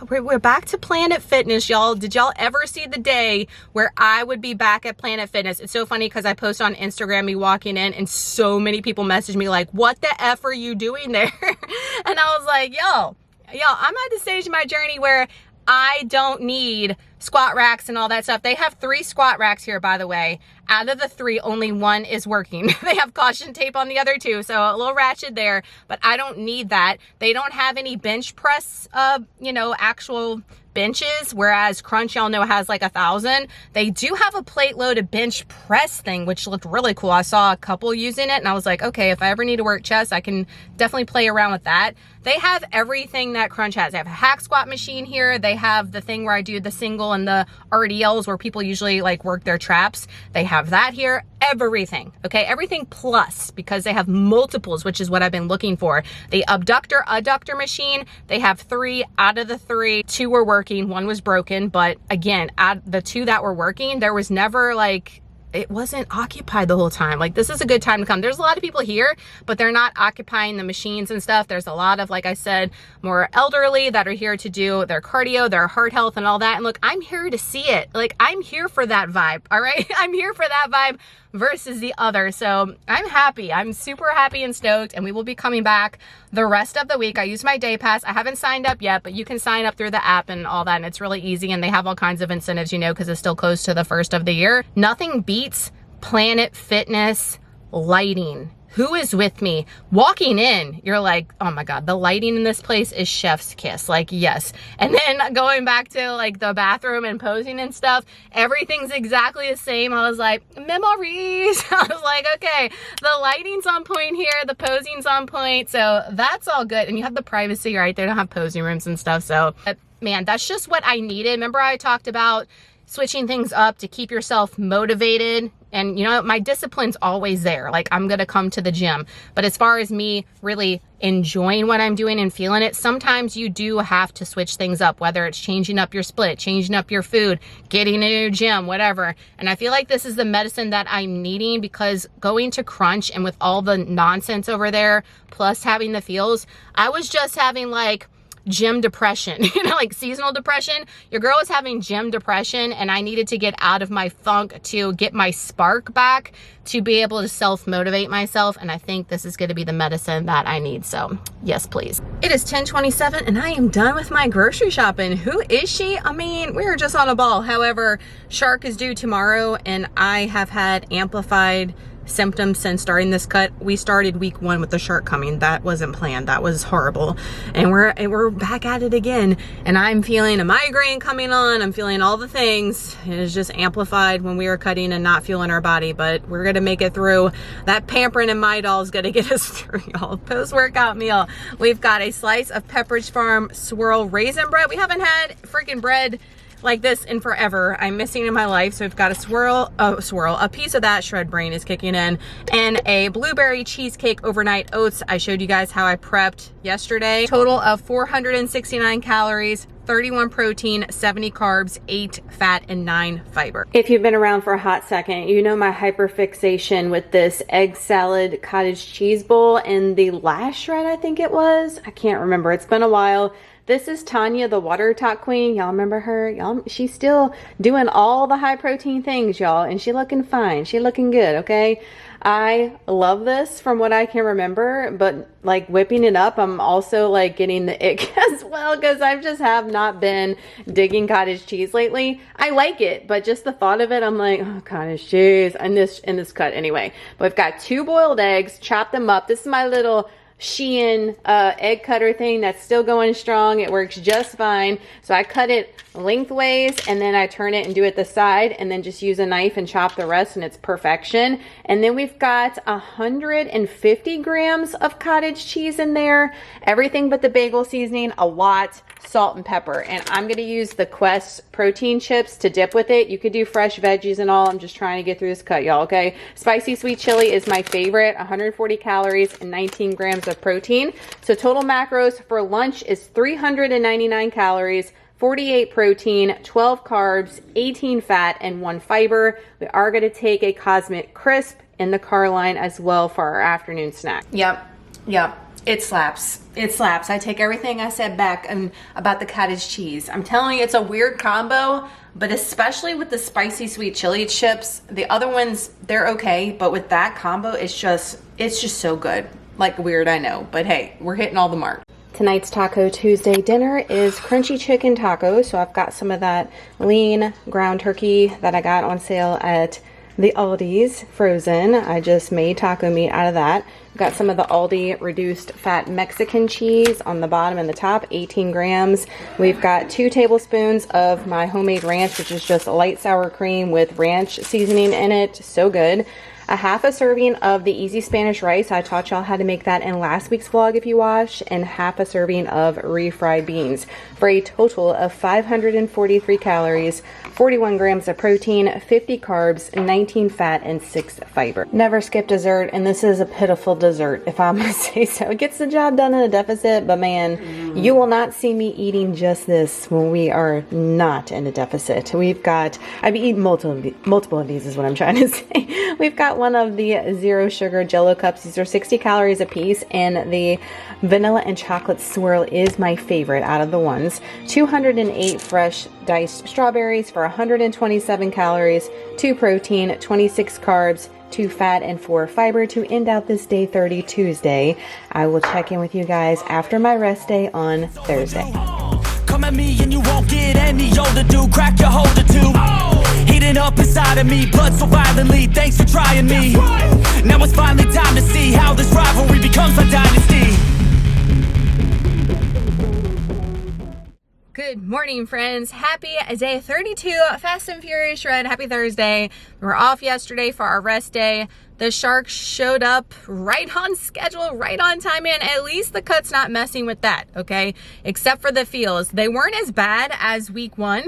S2: We're back to Planet Fitness, y'all. Did y'all ever see the day where I would be back at Planet Fitness? It's so funny because I post on Instagram me walking in, and so many people message me like, what the F are you doing there? And I was like, yo, I'm at the stage in my journey where I don't need squat racks and all that stuff. They have 3 squat racks here, by the way. Out of the 3, only 1 is working. They have caution tape on the other 2, so a little ratchet there, but I don't need that. They don't have any bench press, you know, actual benches, whereas Crunch, y'all know, has like 1,000. They do have a plate loaded bench press thing, which looked really cool. I saw a couple using it, and I was like, okay, if I ever need to work chest, I can definitely play around with that. They have everything that Crunch has. They have a hack squat machine here. They have the thing where I do the single grill and the RDLs where people usually like work their traps. They have that here. Everything, okay? Everything plus, because they have multiples, which is what I've been looking for. The adductor machine, they have 3 out of the 3. 2 were working, 1 was broken. But again, the 2 that were working, there was never like, it wasn't occupied the whole time. Like, this is a good time to come. There's a lot of people here, but they're not occupying the machines and stuff. There's a lot of, like I said, more elderly that are here to do their cardio, their heart health and all that. And look, I'm here to see it. Like, I'm here for that vibe, all right? I'm here for that vibe versus the other. So I'm happy. I'm super happy and stoked, and we will be coming back the rest of the week. I use my day pass. I haven't signed up yet, but you can sign up through the app and all that, and it's really easy, and they have all kinds of incentives, you know, because it's still close to the first of the year. Nothing beats Planet Fitness lighting. Who is with me? Walking in, you're like, oh my God, the lighting in this place is chef's kiss. Like, yes. And then going back to like the bathroom and posing and stuff, everything's exactly the same. I was like, memories. I was like, okay, the lighting's on point here, the posing's on point. So that's all good. And you have the privacy, right? They don't have posing rooms and stuff. So man, that's just what I needed. Remember I talked about switching things up to keep yourself motivated. And you know, my discipline's always there. Like, I'm gonna come to the gym. But as far as me really enjoying what I'm doing and feeling it, sometimes you do have to switch things up, whether it's changing up your split, changing up your food, getting a new gym, whatever. And I feel like this is the medicine that I'm needing, because going to Crunch and with all the nonsense over there, plus having the feels, I was just having like gym depression, you know, like seasonal depression. Your girl was having gym depression, and I needed to get out of my funk to get my spark back to be able to self-motivate myself. And I think this is going to be the medicine that I need. So yes, please. It is 10:27 and I am done with my grocery shopping. Who is she? I mean, we were just on a ball. However, Shark is due tomorrow, and I have had amplified symptoms since starting this cut. We started week 1 with the shark coming. That wasn't planned. That was horrible. And we're back at it again. And I'm feeling a migraine coming on. I'm feeling all the things. It is just amplified when we were cutting and not feeling our body, but we're gonna make it through. That pampering and my doll is gonna get us through, y'all. Post-workout meal. We've got a slice of Pepperidge Farm swirl raisin bread. We haven't had freaking bread like this in forever. I'm missing in my life. So we've got a piece of that. Shred brain is kicking in, and a blueberry cheesecake overnight oats. I showed you guys how I prepped yesterday. Total of 469 calories, 31 protein, 70 carbs, 8 fat, and 9 fiber. If you've been around for a hot second, you know my hyperfixation with this egg salad cottage cheese bowl in the last shred, I think it was. I can't remember. It's been a while. This is Tanya, the water talk queen. Y'all remember her? Y'all, she's still doing all the high protein things, y'all, and she looking fine. She looking good, okay? I love this from what I can remember, but like whipping it up, I'm also like getting the ick as well, because I just have not been digging cottage cheese lately. I like it, but just the thought of it, I'm like, oh, cottage cheese in this cut anyway. But we've got 2 boiled eggs, chop them up. This is my little Shein egg cutter thing that's still going strong. It works just fine. So I cut it lengthways, and then I turn it and do it the side, and then just use a knife and chop the rest, and it's perfection. And then we've got 150 grams of cottage cheese in there, everything but the bagel seasoning, a lot, salt and pepper. And I'm going to use the Quest protein chips to dip with it. You could do fresh veggies and all. I'm just trying to get through this cut, y'all, okay? Spicy sweet chili is my favorite. 140 calories and 19 grams of protein. So total macros for lunch is 399 calories, 48 protein, 12 carbs, 18 fat, and 1 fiber. We are going to take a Cosmic Crisp in the car line as well for our afternoon snack. Yep. It slaps. It slaps. I take everything I said back and about the cottage cheese. I'm telling you, it's a weird combo, but especially with the spicy sweet chili chips, the other ones, they're okay, but with that combo, it's just so good. Like weird, I know, but hey, we're hitting all the marks. Tonight's Taco Tuesday dinner is crunchy chicken tacos. So I've got some of that lean ground turkey that I got on sale at the Aldi's frozen. I just made taco meat out of that. Got some of the Aldi reduced fat Mexican cheese on the bottom and the top, 18 grams. We've got 2 tablespoons of my homemade ranch, which is just light sour cream with ranch seasoning in it. So good. a half a serving of the easy Spanish rice. I taught y'all how to make that in last week's vlog if you watched, and half a serving of refried beans for a total of 543 calories, 41 grams of protein, 50 carbs, 19 fat, and 6 fiber. Never skip dessert, and this is a pitiful dessert, if I must say so. It gets the job done in a deficit, but man, you will not see me eating just this when we are not in a deficit. We've got, I've eaten multiple of these is what I'm trying to say. We've got one of the zero sugar Jello cups. These are 60 calories a piece, and the vanilla and chocolate swirl is my favorite out of the ones. 208 fresh diced strawberries for 127 calories, 2 protein, 26 carbs, 2 fat, and 4 fiber to end out this day 30 Tuesday. I will check in with you guys after my rest day on Thursday.
S1: Come at me and you won't get any older, dude. Crack your holder too. Heating up inside of me, blood so violently. Thanks for trying me. Now it's finally time to see how this rivalry becomes a dynasty.
S2: Good morning, friends. Happy day 32, Fast and Furious Shred. Happy Thursday. We were off yesterday for our rest day. The sharks showed up right on schedule, right on time, and at least the cut's not messing with that, okay? Except for the feels. They weren't as bad as week 1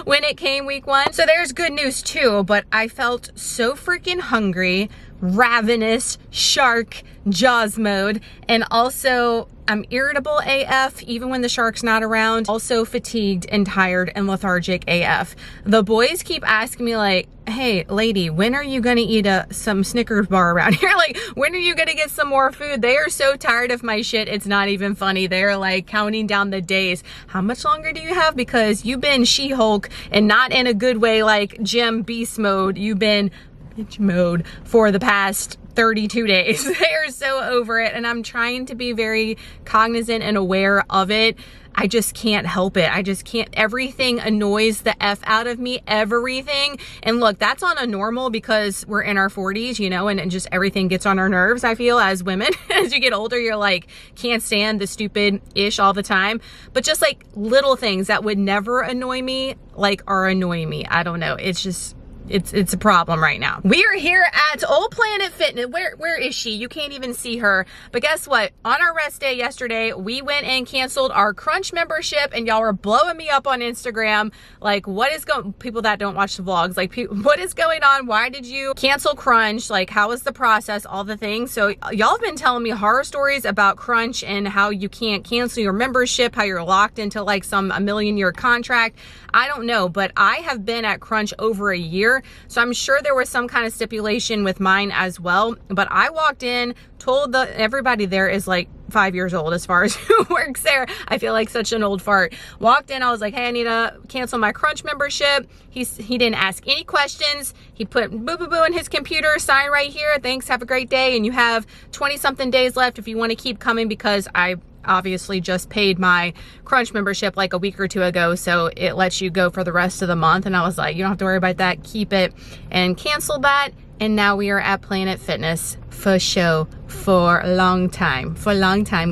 S2: when it came week 1. So there's good news too, but I felt so freaking hungry, ravenous, shark, Jaws mode, and also I'm irritable AF even when the shark's not around. Also fatigued and tired and lethargic AF. The boys keep asking me like, hey lady, when are you gonna eat some Snickers bar around here? Like, when are you gonna get some more food? They are so tired of my shit, it's not even funny. They're like counting down the days. How much longer do you have? Because you've been She-Hulk, and not in a good way like Jim Beast mode. You've been bitch mode for the past 32 days. They are so over it, and I'm trying to be very cognizant and aware of it. I just can't help it. I just can't. Everything annoys the F out of me, everything. And look, that's on a normal because we're in our 40s, you know, and just everything gets on our nerves, I feel, as women. As you get older, you're like, can't stand the stupid ish all the time. But just like little things that would never annoy me, like are annoying me. I don't know. It's just, it's a problem right now. We are here at Old Planet Fitness. Where is she? You can't even see her. But guess what? On our rest day yesterday, we went and canceled our Crunch membership, and y'all were blowing me up on Instagram. Like, what is going, people that don't watch the vlogs, like, what is going on? Why did you cancel Crunch? Like, how was the process? All the things. So y'all have been telling me horror stories about Crunch and how you can't cancel your membership, how you're locked into like some $1 million year contract. I don't know, but I have been at Crunch over a year, so I'm sure there was some kind of stipulation with mine as well. But I walked in, told everybody there is like 5 years old as far as who works there. I feel like such an old fart. Walked in, I was like, hey, I need to cancel my Crunch membership. He didn't ask any questions. He put boo boo boo in his computer, sign right here. Thanks, have a great day. And you have 20 something days left if you want to keep coming, because I obviously just paid my Crunch membership like a week or 2 ago, so it lets you go for the rest of the month. And I was like, you don't have to worry about that, keep it, and cancel that. And now we are at Planet Fitness for show for a long time,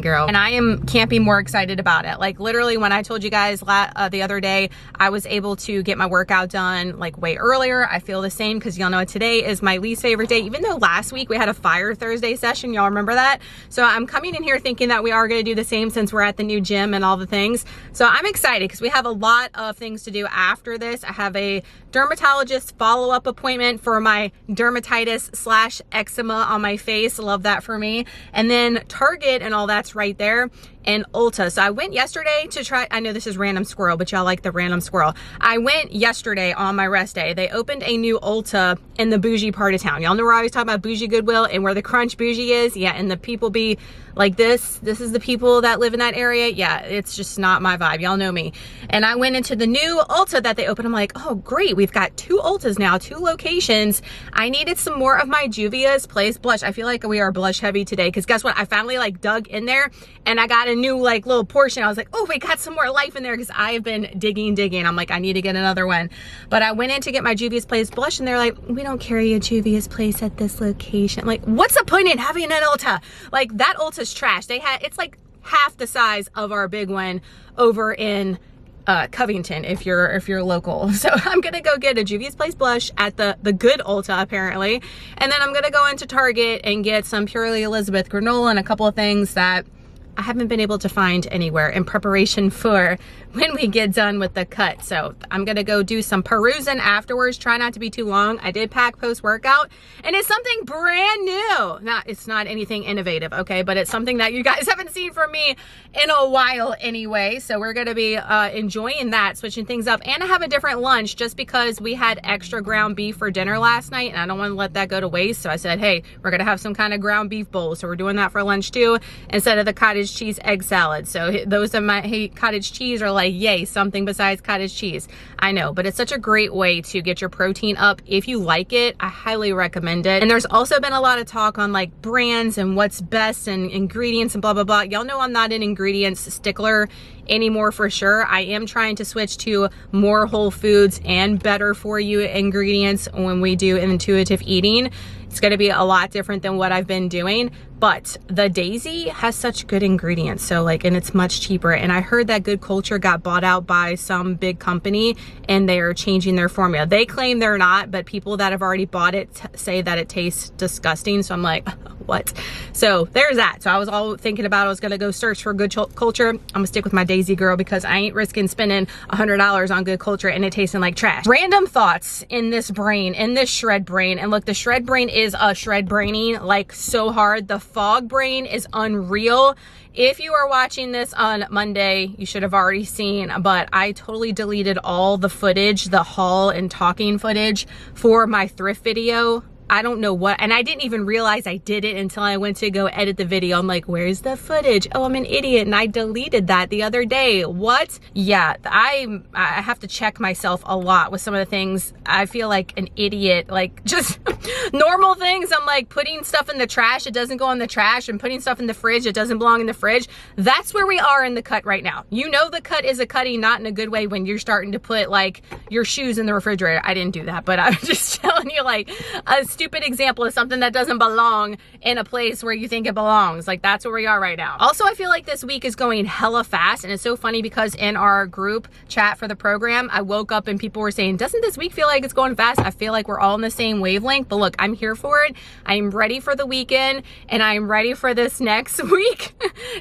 S2: girl. And can't be more excited about it. Like literally when I told you guys the other day, I was able to get my workout done like way earlier. I feel the same because y'all know today is my least favorite day, even though last week we had a Fire Thursday session. Y'all remember that? So I'm coming in here thinking that we are going to do the same since we're at the new gym and all the things. So I'm excited because we have a lot of things to do after this. I have a dermatologist follow-up appointment for my dermatitis / eczema on my face. Love that for me. And then Target and all that's right there, and Ulta. So I went yesterday to try, I know this is random squirrel, but y'all like the random squirrel. I went yesterday on my rest day. They opened a new Ulta in the bougie part of town. Y'all know where I always talk about bougie Goodwill and where the Crunch bougie is? Yeah, and the people be like this is the people that live in that area. Yeah, it's just not my vibe. Y'all know me. And I went into the new Ulta that they opened. I'm like, oh great, we've got 2 Ultas now, 2 locations. I needed some more of my Juvia's Place blush. I feel like we are blush heavy today because guess what? I finally like dug in there and I got a new like little portion. I was like, oh, we got some more life in there because I've been digging. I'm like, I need to get another one. But I went in to get my Juvia's Place blush and they're like, we don't carry a Juvia's Place at this location. Like, what's the point in having an Ulta? Like, that Ulta's trash. It's like half the size of our big one over in Covington if you're local. So I'm gonna go get a Juvia's Place blush at the good Ulta apparently, and then I'm gonna go into Target and get some Purely Elizabeth granola and a couple of things that I haven't been able to find anywhere in preparation for when we get done with the cut. So I'm gonna go do some perusing afterwards, try not to be too long. I did pack post-workout and it's something brand new. It's not anything innovative, okay? But it's something that you guys haven't seen from me in a while anyway. So we're gonna be enjoying that, switching things up. And I have a different lunch just because we had extra ground beef for dinner last night and I don't wanna let that go to waste. So I said, hey, we're gonna have some kind of ground beef bowl. So we're doing that for lunch too, instead of the cottage cheese egg salad. So those that might hate cottage cheese are like, yay, something besides cottage cheese. I know, but it's such a great way to get your protein up. If you like it, I highly recommend it. And there's also been a lot of talk on like brands and what's best and ingredients and blah, blah, blah. Y'all know I'm not an ingredients stickler anymore for sure. I am trying to switch to more whole foods and better for you ingredients when we do intuitive eating. It's going to be a lot different than what I've been doing, but the Daisy has such good ingredients. So like, and it's much cheaper. And I heard that Good Culture got bought out by some big company and they're changing their formula. They claim they're not, but people that have already bought it say that it tastes disgusting. So I'm like, what? So there's that. So I was all thinking about, I was going to go search for Good Culture. I'm gonna stick with my Daisy girl because I ain't risking spending $100 on Good Culture and it tasting like trash. Random thoughts in this brain, in this shred brain. And look, the shred brain is a shred braining like so hard. The fog brain is unreal. If you are watching this on Monday, you should have already seen, but I totally deleted all the footage, the haul and talking footage for my thrift video. I don't know what, and I didn't even realize I did it until I went to go edit the video. I'm like, where's the footage? Oh, I'm an idiot and I deleted that the other day. What? Yeah, I have to check myself a lot with some of the things. I feel like an idiot, like just normal things. I'm like putting stuff in the trash, it doesn't go in the trash, and putting stuff in the fridge, it doesn't belong in the fridge. That's where we are in the cut right now. You know the cut is a cutting, not in a good way, when you're starting to put like your shoes in the refrigerator. I didn't do that, but I'm just telling you like a stupid example of something that doesn't belong in a place where you think it belongs. Like that's where we are right now. Also, I feel like this week is going hella fast, and it's so funny because in our group chat for the program, I woke up and people were saying, doesn't this week feel like it's going fast? I feel like we're all in the same wavelength, but look, I'm here for it. I am ready for the weekend and I am ready for this next week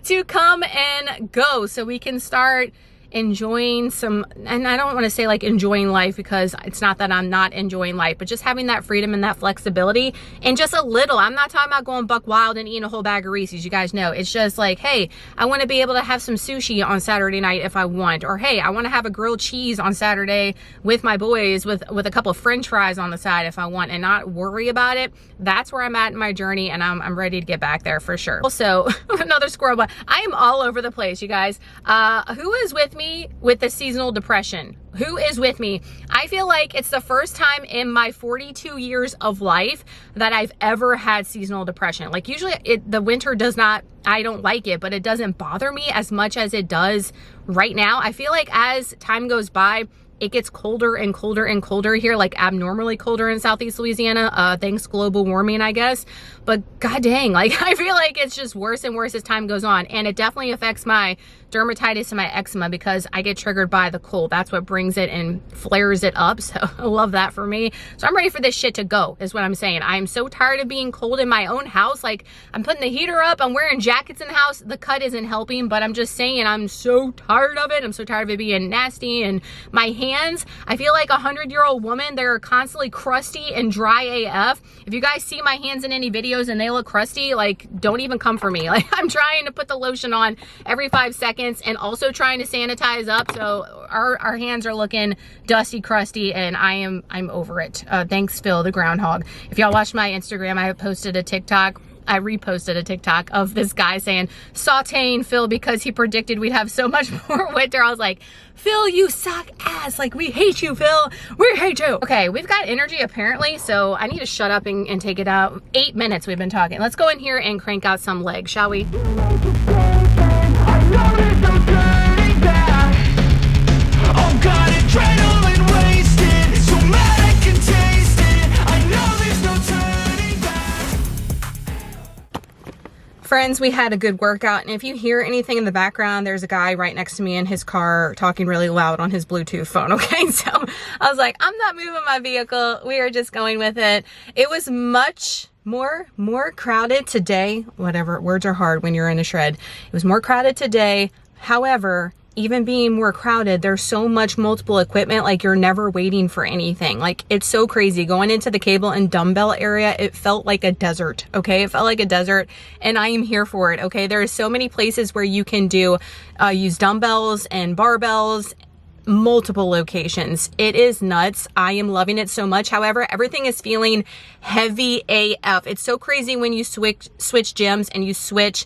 S2: to come and go so we can start enjoying some, and I don't want to say like enjoying life because it's not that I'm not enjoying life, but just having that freedom and that flexibility and just a little. I'm not talking about going buck wild and eating a whole bag of Reese's, you guys know. It's just like, hey, I want to be able to have some sushi on Saturday night if I want, or hey, I want to have a grilled cheese on Saturday with my boys with a couple of French fries on the side if I want, and not worry about it. That's where I'm at in my journey, and I'm ready to get back there for sure. Also, another squirrel, but I am all over the place, you guys. Who is with me with the seasonal depression? Who is with me? I feel like it's the first time in my 42 years of life that I've ever had seasonal depression. Like usually the winter does not, I don't like it, but it doesn't bother me as much as it does right now. I feel like as time goes by, it gets colder and colder and colder here, like abnormally colder in Southeast Louisiana, thanks global warming, I guess. But god dang, like I feel like it's just worse and worse as time goes on. And it definitely affects my dermatitis and my eczema because I get triggered by the cold. That's what brings it and flares it up. So I love that for me. So I'm ready for this shit to go, is what I'm saying. I'm so tired of being cold in my own house. Like I'm putting the heater up, I'm wearing jackets in the house. The cut isn't helping, but I'm just saying I'm so tired of it. I'm so tired of it being nasty. And my hands, I feel like a 100-year-old woman. They're constantly crusty and dry AF. If you guys see my hands in any videos and they look crusty, like don't even come for me. Like I'm trying to put the lotion on every 5 seconds and also trying to sanitize up. So our hands are looking dusty, crusty, and I'm over it. Thanks, Phil, the groundhog. If y'all watched my Instagram, I posted a TikTok. I reposted a TikTok of this guy saying, sauteing Phil because he predicted we'd have so much more winter. I was like, Phil, you suck ass. Like, we hate you, Phil. We hate you. Okay, we've got energy apparently, so I need to shut up and take it out. 8 minutes we've been talking. Let's go in here and crank out some legs, shall we? Oh God, adrenaline wasted. So mad I can taste it. I know there's no turning back. Friends, we had a good workout, and if you hear anything in the background, there's a guy right next to me in his car talking really loud on his Bluetooth phone, okay? So I was like, I'm not moving my vehicle. We are just going with it. It was much more crowded today. Whatever, words are hard when you're in a shred. It was more crowded today. However, even being more crowded, there's so much multiple equipment, like you're never waiting for anything. Like, it's so crazy. Going into the cable and dumbbell area, it felt like a desert, okay? It felt like a desert, and I am here for it, okay? There are so many places where you can use dumbbells and barbells, multiple locations. It is nuts. I am loving it so much. However, everything is feeling heavy AF. It's so crazy when you switch gyms and you switch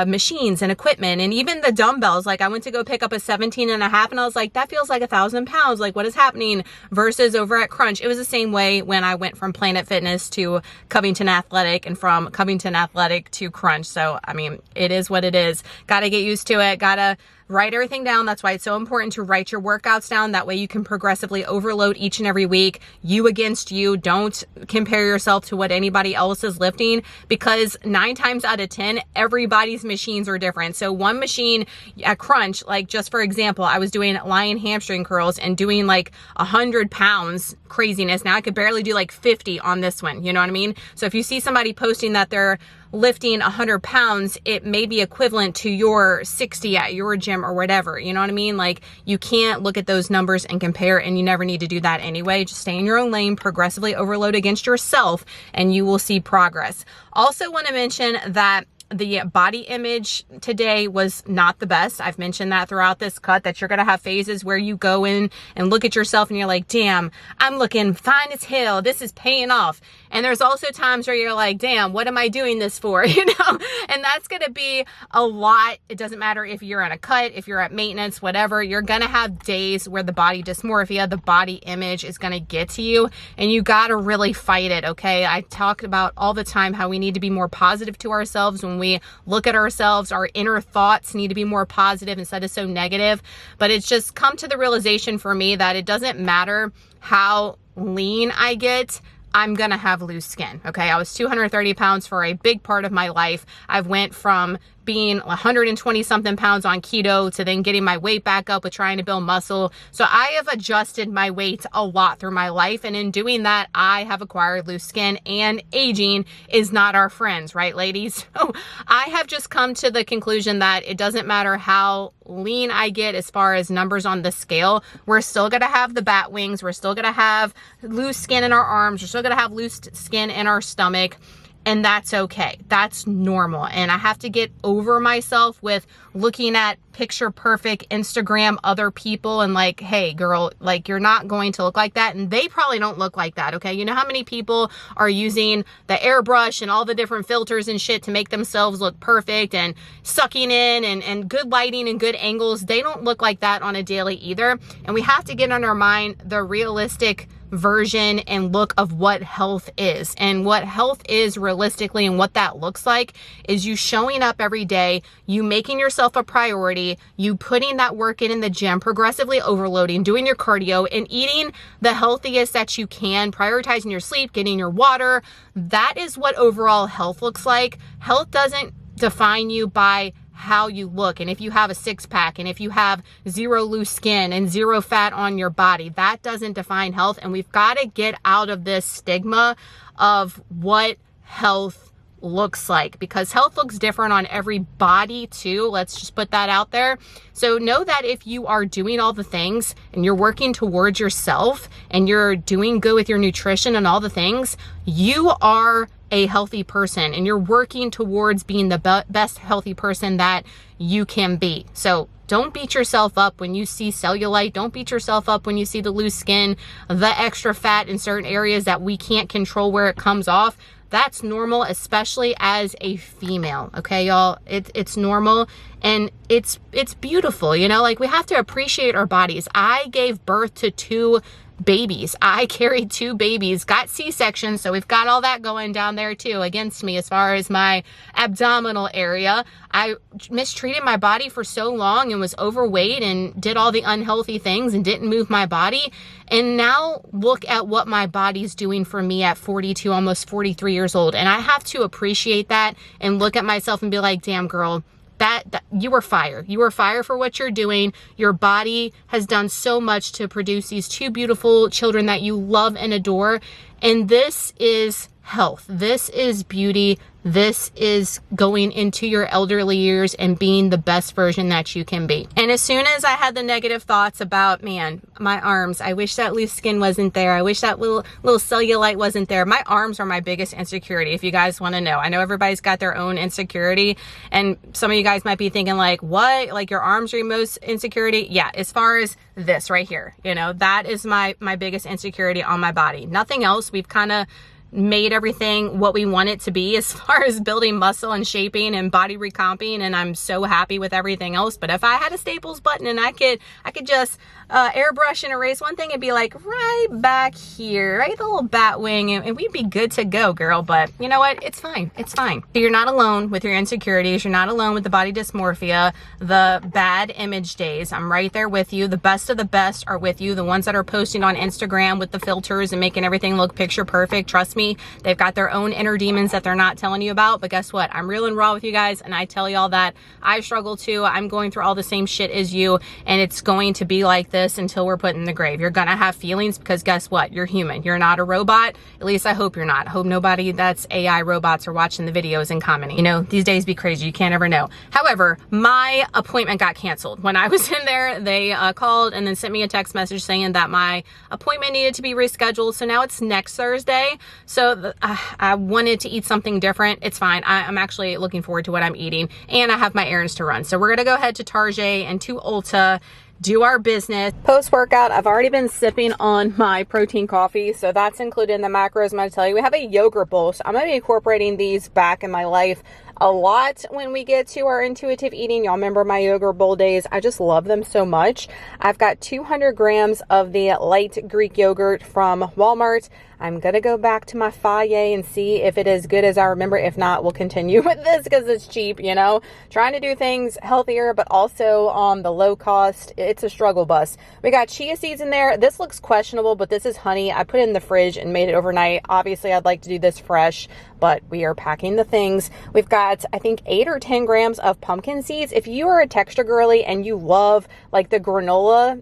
S2: machines and equipment, and even the dumbbells. Like, I went to go pick up a 17 and a half, and I was like, that feels like 1,000 pounds. Like, what is happening? Versus over at Crunch, it was the same way when I went from Planet Fitness to Covington Athletic and from Covington Athletic to Crunch. So, I mean, it is what it is. Got to get used to it. Got to write everything down. That's why it's so important to write your workouts down. That way you can progressively overload each and every week. You against you. Don't compare yourself to what anybody else is lifting, because 9 times out of 10, everybody's machines are different. So one machine at Crunch, like, just for example, I was doing lion hamstring curls and doing like 100 pounds, craziness. Now I could barely do like 50 on this one. You know what I mean? So if you see somebody posting that they're lifting 100 pounds, it may be equivalent to your 60 at your gym or whatever. You know what I mean? Like, you can't look at those numbers and compare, and you never need to do that anyway. Just stay in your own lane, progressively overload against yourself, and you will see progress. Also want to mention that the body image today was not the best. I've mentioned that throughout this cut, that you're going to have phases where you go in and look at yourself and you're like, damn, I'm looking fine as hell. This is paying off. And there's also times where you're like, damn, what am I doing this for? You know, and that's going to be a lot. It doesn't matter if you're on a cut, if you're at maintenance, whatever, you're going to have days where the body dysmorphia, the body image is going to get to you, and you got to really fight it. Okay. I talk about all the time how we need to be more positive to ourselves when we look at ourselves. Our inner thoughts need to be more positive instead of so negative. But it's just come to the realization for me that it doesn't matter how lean I get, I'm gonna have loose skin. Okay, I was 230 pounds for a big part of my life. I've went from being 120 something pounds on keto to then getting my weight back up with trying to build muscle. So I have adjusted my weight a lot through my life, and in doing that, I have acquired loose skin, and aging is not our friends, right, ladies? So I have just come to the conclusion that it doesn't matter how lean I get as far as numbers on the scale, we're still gonna have the bat wings, we're still gonna have loose skin in our arms, we're still gonna have loose skin in our stomach. And that's okay. That's normal. And I have to get over myself with looking at picture perfect Instagram other people and like, hey girl, like, you're not going to look like that. And they probably don't look like that. Okay. You know how many people are using the airbrush and all the different filters and shit to make themselves look perfect and sucking in and good lighting and good angles. They don't look like that on a daily either. And we have to get in our mind the realistic version and look of what health is. And what health is realistically, and what that looks like, is you showing up every day, you making yourself a priority, you putting that work in the gym, progressively overloading, doing your cardio, and eating the healthiest that you can, prioritizing your sleep, getting your water. That is what overall health looks like. Health doesn't define you by how you look, and if you have a six-pack, and if you have zero loose skin and zero fat on your body, that doesn't define health. And we've got to get out of this stigma of what health looks like, because health looks different on every body too. Let's just put that out there. So know that if you are doing all the things and you're working towards yourself and you're doing good with your nutrition and all the things, you are a healthy person, and you're working towards being the best healthy person that you can be. So don't beat yourself up when you see cellulite. Don't beat yourself up when you see the loose skin, the extra fat in certain areas that we can't control where it comes off. That's normal, especially as a female. Okay, y'all, it's normal, and it's beautiful. You know, like, we have to appreciate our bodies. I gave birth to 2 babies. I carried 2 babies, got C-sections, so we've got all that going down there too against me as far as my abdominal area. I mistreated my body for so long and was overweight and did all the unhealthy things and didn't move my body. And now look at what my body's doing for me at 42, almost 43 years old. And I have to appreciate that and look at myself and be like, damn girl, that you were fire. You were fire for what you're doing. Your body has done so much to produce these 2 beautiful children that you love and adore. And this is health. This is beauty. This is going into your elderly years and being the best version that you can be. And as soon as I had the negative thoughts about, man, my arms, I wish that loose skin wasn't there. I wish that little cellulite wasn't there. My arms are my biggest insecurity, if you guys want to know. I know everybody's got their own insecurity, and some of you guys might be thinking like, what? Like your arms are your most insecurity? Yeah, as far as this right here, you know, that is my biggest insecurity on my body. Nothing else. We've kind of made everything what we want it to be as far as building muscle and shaping and body recomping, and I'm so happy with everything else. But if I had a Staples button and I could just airbrush and erase one thing, it'd be like right back here, right, the little bat wing, and we'd be good to go, girl. But you know what, it's fine. It's fine. So you're not alone with your insecurities. You're not alone with the body dysmorphia, the bad image days. I'm right there with you. The best of the best are with you. The ones that are posting on Instagram with the filters and making everything look picture perfect, trust me, they've got their own inner demons that they're not telling you about. But guess what, I'm real and raw with you guys, and I tell y'all that I struggle too. I'm going through all the same shit as you, and it's going to be like this until we're put in the grave. You're gonna have feelings because guess what, you're human. You're not a robot. At least I hope you're not. I hope nobody that's AI robots are watching the videos and commenting. You know, these days be crazy, you can't ever know. However, my appointment got canceled. When I was in there, they called and then sent me a text message saying that my appointment needed to be rescheduled. So now it's next Thursday. So I wanted to eat something different. It's fine. I'm actually looking forward to what I'm eating, and I have my errands to run. So we're gonna go ahead to Target and to Ulta, do our business. Post-workout, I've already been sipping on my protein coffee, so that's included in the macros. I'm gonna tell you, we have a yogurt bowl, so I'm gonna be incorporating these back in my life a lot when we get to our intuitive eating. Y'all remember my yogurt bowl days? I just love them so much. I've got 200 grams of the light Greek yogurt from Walmart. I'm gonna go back to my Faye and see if it is good as I remember. If not, we'll continue with this because it's cheap, you know, trying to do things healthier, but also on the low cost. It's a struggle bus. We got chia seeds in there. This looks questionable, but this is honey. I put it in the fridge and made it overnight. Obviously, I'd like to do this fresh, but we are packing the things. We've got, I think, 8 or 10 grams of pumpkin seeds. If you are a texture girly and you love like the granola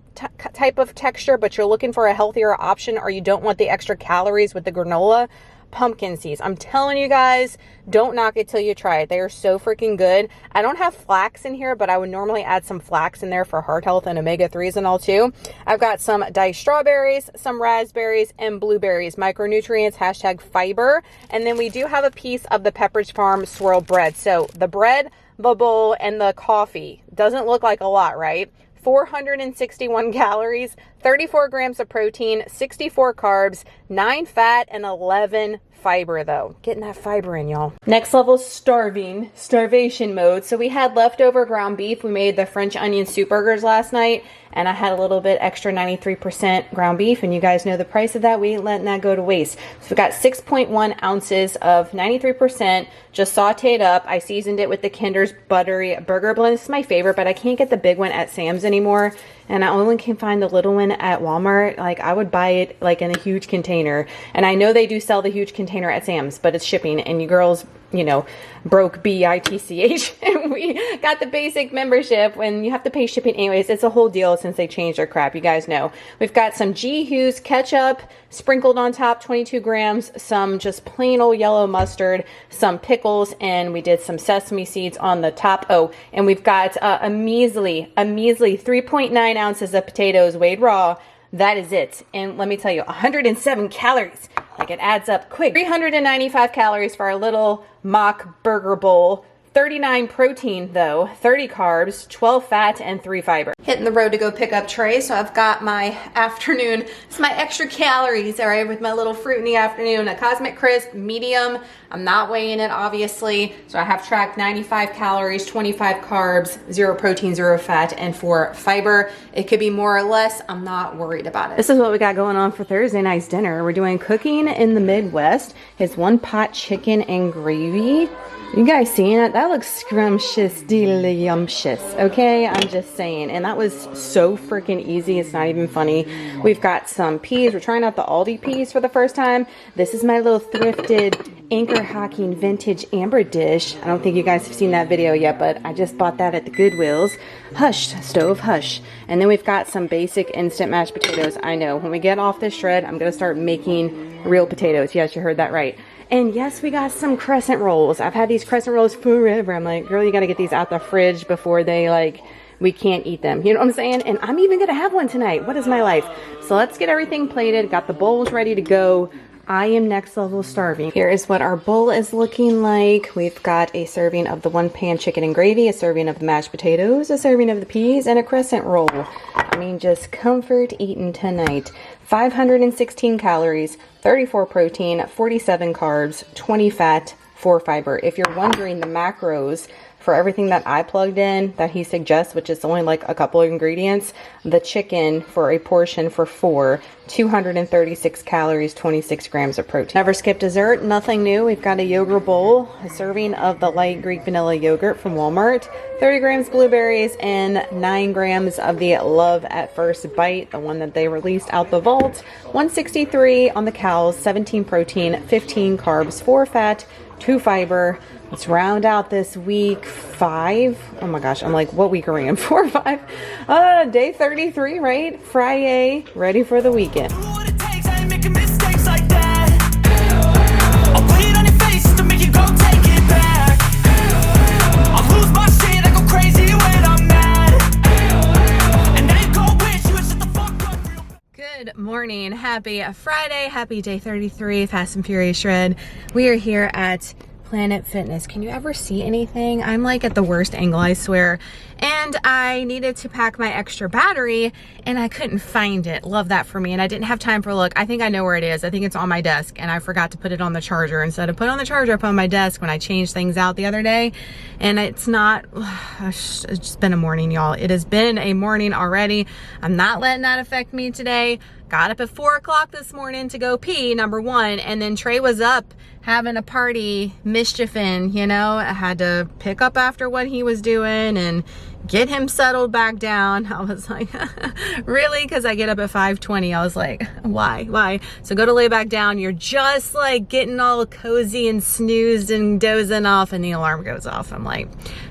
S2: type of texture, but you're looking for a healthier option, or you don't want the extra calories with the granola, pumpkin seeds. I'm telling you guys, don't knock it till you try it. They are so freaking good. I don't have flax in here, but I would normally add some flax in there for heart health and omega-3s and all too. I've got some diced strawberries, some raspberries, and blueberries. Micronutrients, hashtag fiber. And then we do have a piece of the Pepperidge Farm swirl bread. So the bread, the bowl, and the coffee doesn't look like a lot, right? 461 calories, 34 grams of protein, 64 carbs, 9 fat, and 11 fiber though. Getting that fiber in, y'all. Next level, starvation mode. So we had leftover ground beef. We made the French onion soup burgers last night, and I had a little bit extra 93% ground beef, and you guys know the price of that. We ain't letting that go to waste. So we got 6.1 ounces of 93%, just sauteed up. I seasoned it with the Kinder's buttery burger blend. This is my favorite, but I can't get the big one at Sam's anymore, and I only can find the little one at Walmart. Like, I would buy it like in a huge container, and I know they do sell the huge container at Sam's, but it's shipping, and you girls, you know, broke BITCH, and we got the basic membership when you have to pay shipping anyways. It's a whole deal since they changed their crap, you guys know. We've got some G. Hughes ketchup sprinkled on top, 22 grams, some just plain old yellow mustard, some pickles, and we did some sesame seeds on the top. Oh, and we've got a measly 3.9 ounces of potatoes weighed raw. That is it. And let me tell you, 107 calories. Like, it adds up quick. 395 calories for our little mock burger bowl 39 protein though, 30 carbs, 12 fat, and 3 fiber. Hitting the road to go pick up Trey, so I've got my afternoon, it's my extra calories, all right, with my little fruit in the afternoon, a Cosmic Crisp, medium. I'm not weighing it, obviously, so I have tracked 95 calories, 25 carbs, 0 protein, 0 fat, and 4 fiber. It could be more or less, I'm not worried about it. This is what we got going on for Thursday night's dinner. We're doing cooking in the Midwest. It's 1 pot chicken and gravy. You guys seeing it? That looks scrumptious, delicious, okay? I'm just saying. And that was so freaking easy. It's not even funny. We've got some peas. We're trying out the Aldi peas for the first time. This is my little thrifted anchor hocking vintage amber dish. I don't think you guys have seen that video yet, but I just bought that at the Goodwills. Hush, stove, hush. And then we've got some basic instant mashed potatoes. I know, when we get off this shred, I'm going to start making real potatoes. Yes, you heard that right. And yes, we got some crescent rolls. I've had these crescent rolls forever. I'm like, girl, you got to get these out the fridge before they, like, we can't eat them. You know what I'm saying? And I'm even going to have one tonight. What is my life? So let's get everything plated. Got the bowls ready to go. I am next level starving. Here is what our bowl is looking like. We've got a serving of the 1 pan chicken and gravy, a serving of the mashed potatoes, a serving of the peas, and a crescent roll. I mean, just comfort eating tonight. 516 calories, 34 protein, 47 carbs, 20 fat, 4 fiber. If you're wondering the macros for everything that I plugged in that he suggests, which is only like a couple of ingredients, the chicken for a portion for 4, 236 calories, 26 grams of protein. Never skip dessert, nothing new. We've got a yogurt bowl, a serving of the light Greek vanilla yogurt from Walmart, 30 grams blueberries, and 9 grams of the Love at First Bite, the one that they released out the vault. 163 on the cows, 17 protein, 15 carbs, 4 fat, 2 fiber. Let's round out this week 5. Oh my gosh, I'm like, what week are we in? 4 or 5? Day 33, right? Friday, ready for the weekend. Good morning, happy Friday, happy day 33, Fast and Furious Shred. We are here at Planet Fitness. Can you ever see anything? I'm like at the worst angle, I swear. And I needed to pack my extra battery and I couldn't find it. Love that for me. And I didn't have time for a look. I think I know where it is. I think it's on my desk and I forgot to put it on the charger. Instead of put on the charger up on my desk when I changed things out the other day. And it's not, it's just been a morning, y'all. It has been a morning already. I'm not letting that affect me today. Got up at 4 o'clock this morning to go pee, number 1. And then Trey was up having a party, mischiefing, you know. I had to pick up after what he was doing and get him settled back down. I was like, really? Because I get up at 5:20. I was like, why? So go to lay back down. You're just like getting all cozy and snoozed and dozing off and the alarm goes off. I'm like,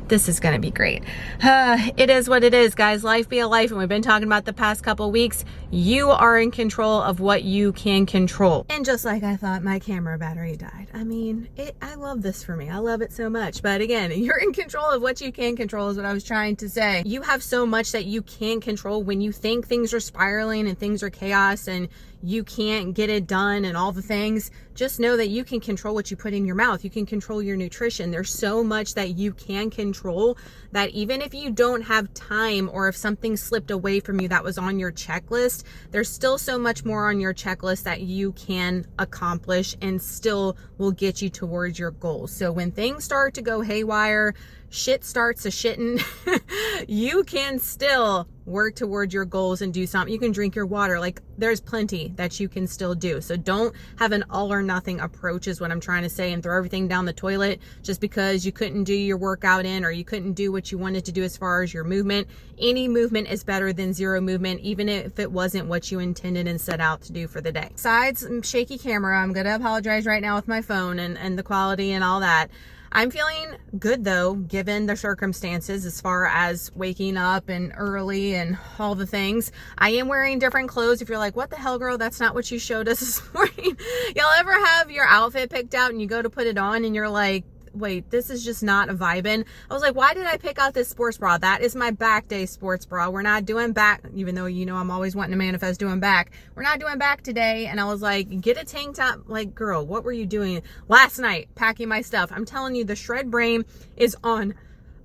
S2: this is going to be great. It is what it is, guys. Life be a life. And we've been talking about the past couple weeks. You are in control of what you can control. And just like I thought, my camera battery died. I mean, I love this for me. I love it so much. But again, you're in control of what you can control is what I was trying to say. You have so much that you can control. When you think things are spiraling and things are chaos and you can't get it done and all the things, just know that you can control what you put in your mouth. You can control your nutrition. There's so much that you can control that even if you don't have time or if something slipped away from you that was on your checklist, there's still so much more on your checklist that you can accomplish and still will get you towards your goals. So when things start to go haywire, shit starts a shitting, you can still work towards your goals and do something. You can drink your water. Like, there's plenty that you can still do. So don't have an all or nothing approach is what I'm trying to say, and throw everything down the toilet just because you couldn't do your workout in or you couldn't do what you wanted to do as far as your movement. Any movement is better than zero movement, even if it wasn't what you intended and set out to do for the day. Besides shaky camera, I'm gonna apologize right now with my phone and the quality and all that. I'm feeling good though, given the circumstances as far as waking up and early and all the things. I am wearing different clothes. If you're like, what the hell, girl? That's not what you showed us this morning. Y'all ever have your outfit picked out and you go to put it on and you're like, wait, this is just not a vibin'. I was like, why did I pick out this sports bra? That is my back day sports bra. We're not doing back, even though, you know, I'm always wanting to manifest doing back. We're not doing back today. And I was like, get a tank top. Like, girl, what were you doing last night packing my stuff? I'm telling you, the shred brain is on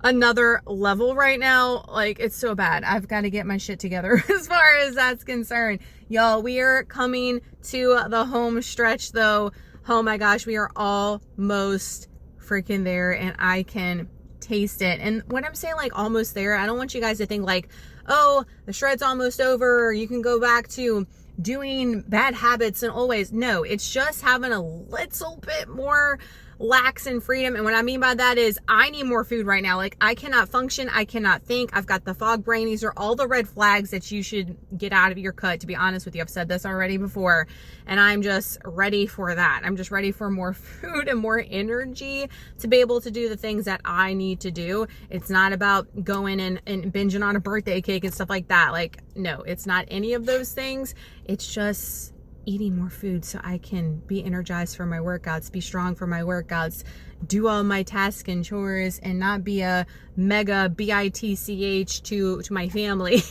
S2: another level right now. Like, it's so bad. I've got to get my shit together as far as that's concerned. Y'all, we are coming to the home stretch though. Oh my gosh, we are almost freaking there, and I can taste it. And when I'm saying like almost there, I don't want you guys to think like, oh, the shred's almost over, or you can go back to doing bad habits and always. No, it's just having a little bit more lax in freedom. And what I mean by that is I need more food right now. Like, I cannot function, I cannot think, I've got the fog brain. These are all the red flags that you should get out of your cut, to be honest with you. I've said this already before, and I'm just ready for that. I'm just ready for more food and more energy to be able to do the things that I need to do. It's not about going and binging on a birthday cake and stuff like that. Like, no, it's not any of those things. It's just eating more food so I can be energized for my workouts, be strong for my workouts, do all my tasks and chores, and not be a mega bitch to my family.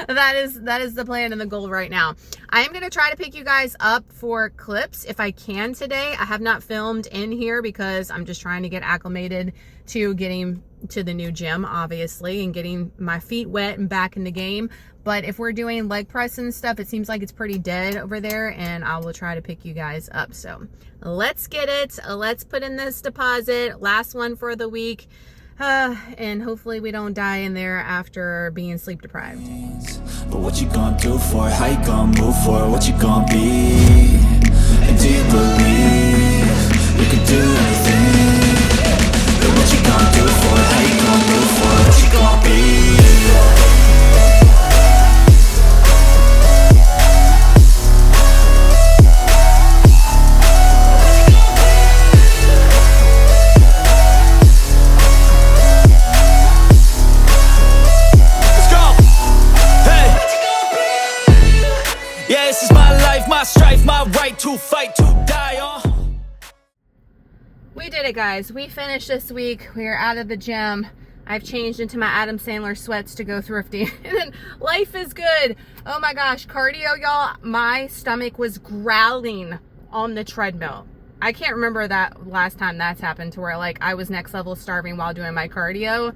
S2: that is the plan and the goal right now. I am going to try to pick you guys up for clips if I can today. I have not filmed in here because I'm just trying to get acclimated to getting to the new gym, obviously, and getting my feet wet and back in the game. But if we're doing leg press and stuff, it seems like it's pretty dead over there, and I will try to pick you guys up. So let's get it. Let's put in this deposit. Last one for the week. And hopefully we don't die in there after being sleep deprived.
S1: But what you gonna do for it? How you gonna move for it? What you gonna be? And do you believe you can do anything? But what you gonna do for it? How you gonna move for it? What you gonna be? My strife, my right to fight, to die on.
S2: We did it, guys. We finished this week. We are out of the gym. I've changed into my Adam Sandler sweats to go thrifting. And then life is good. Oh my gosh, cardio, y'all. My stomach was growling on the treadmill. I can't remember that last time that's happened to where like I was next level starving while doing my cardio.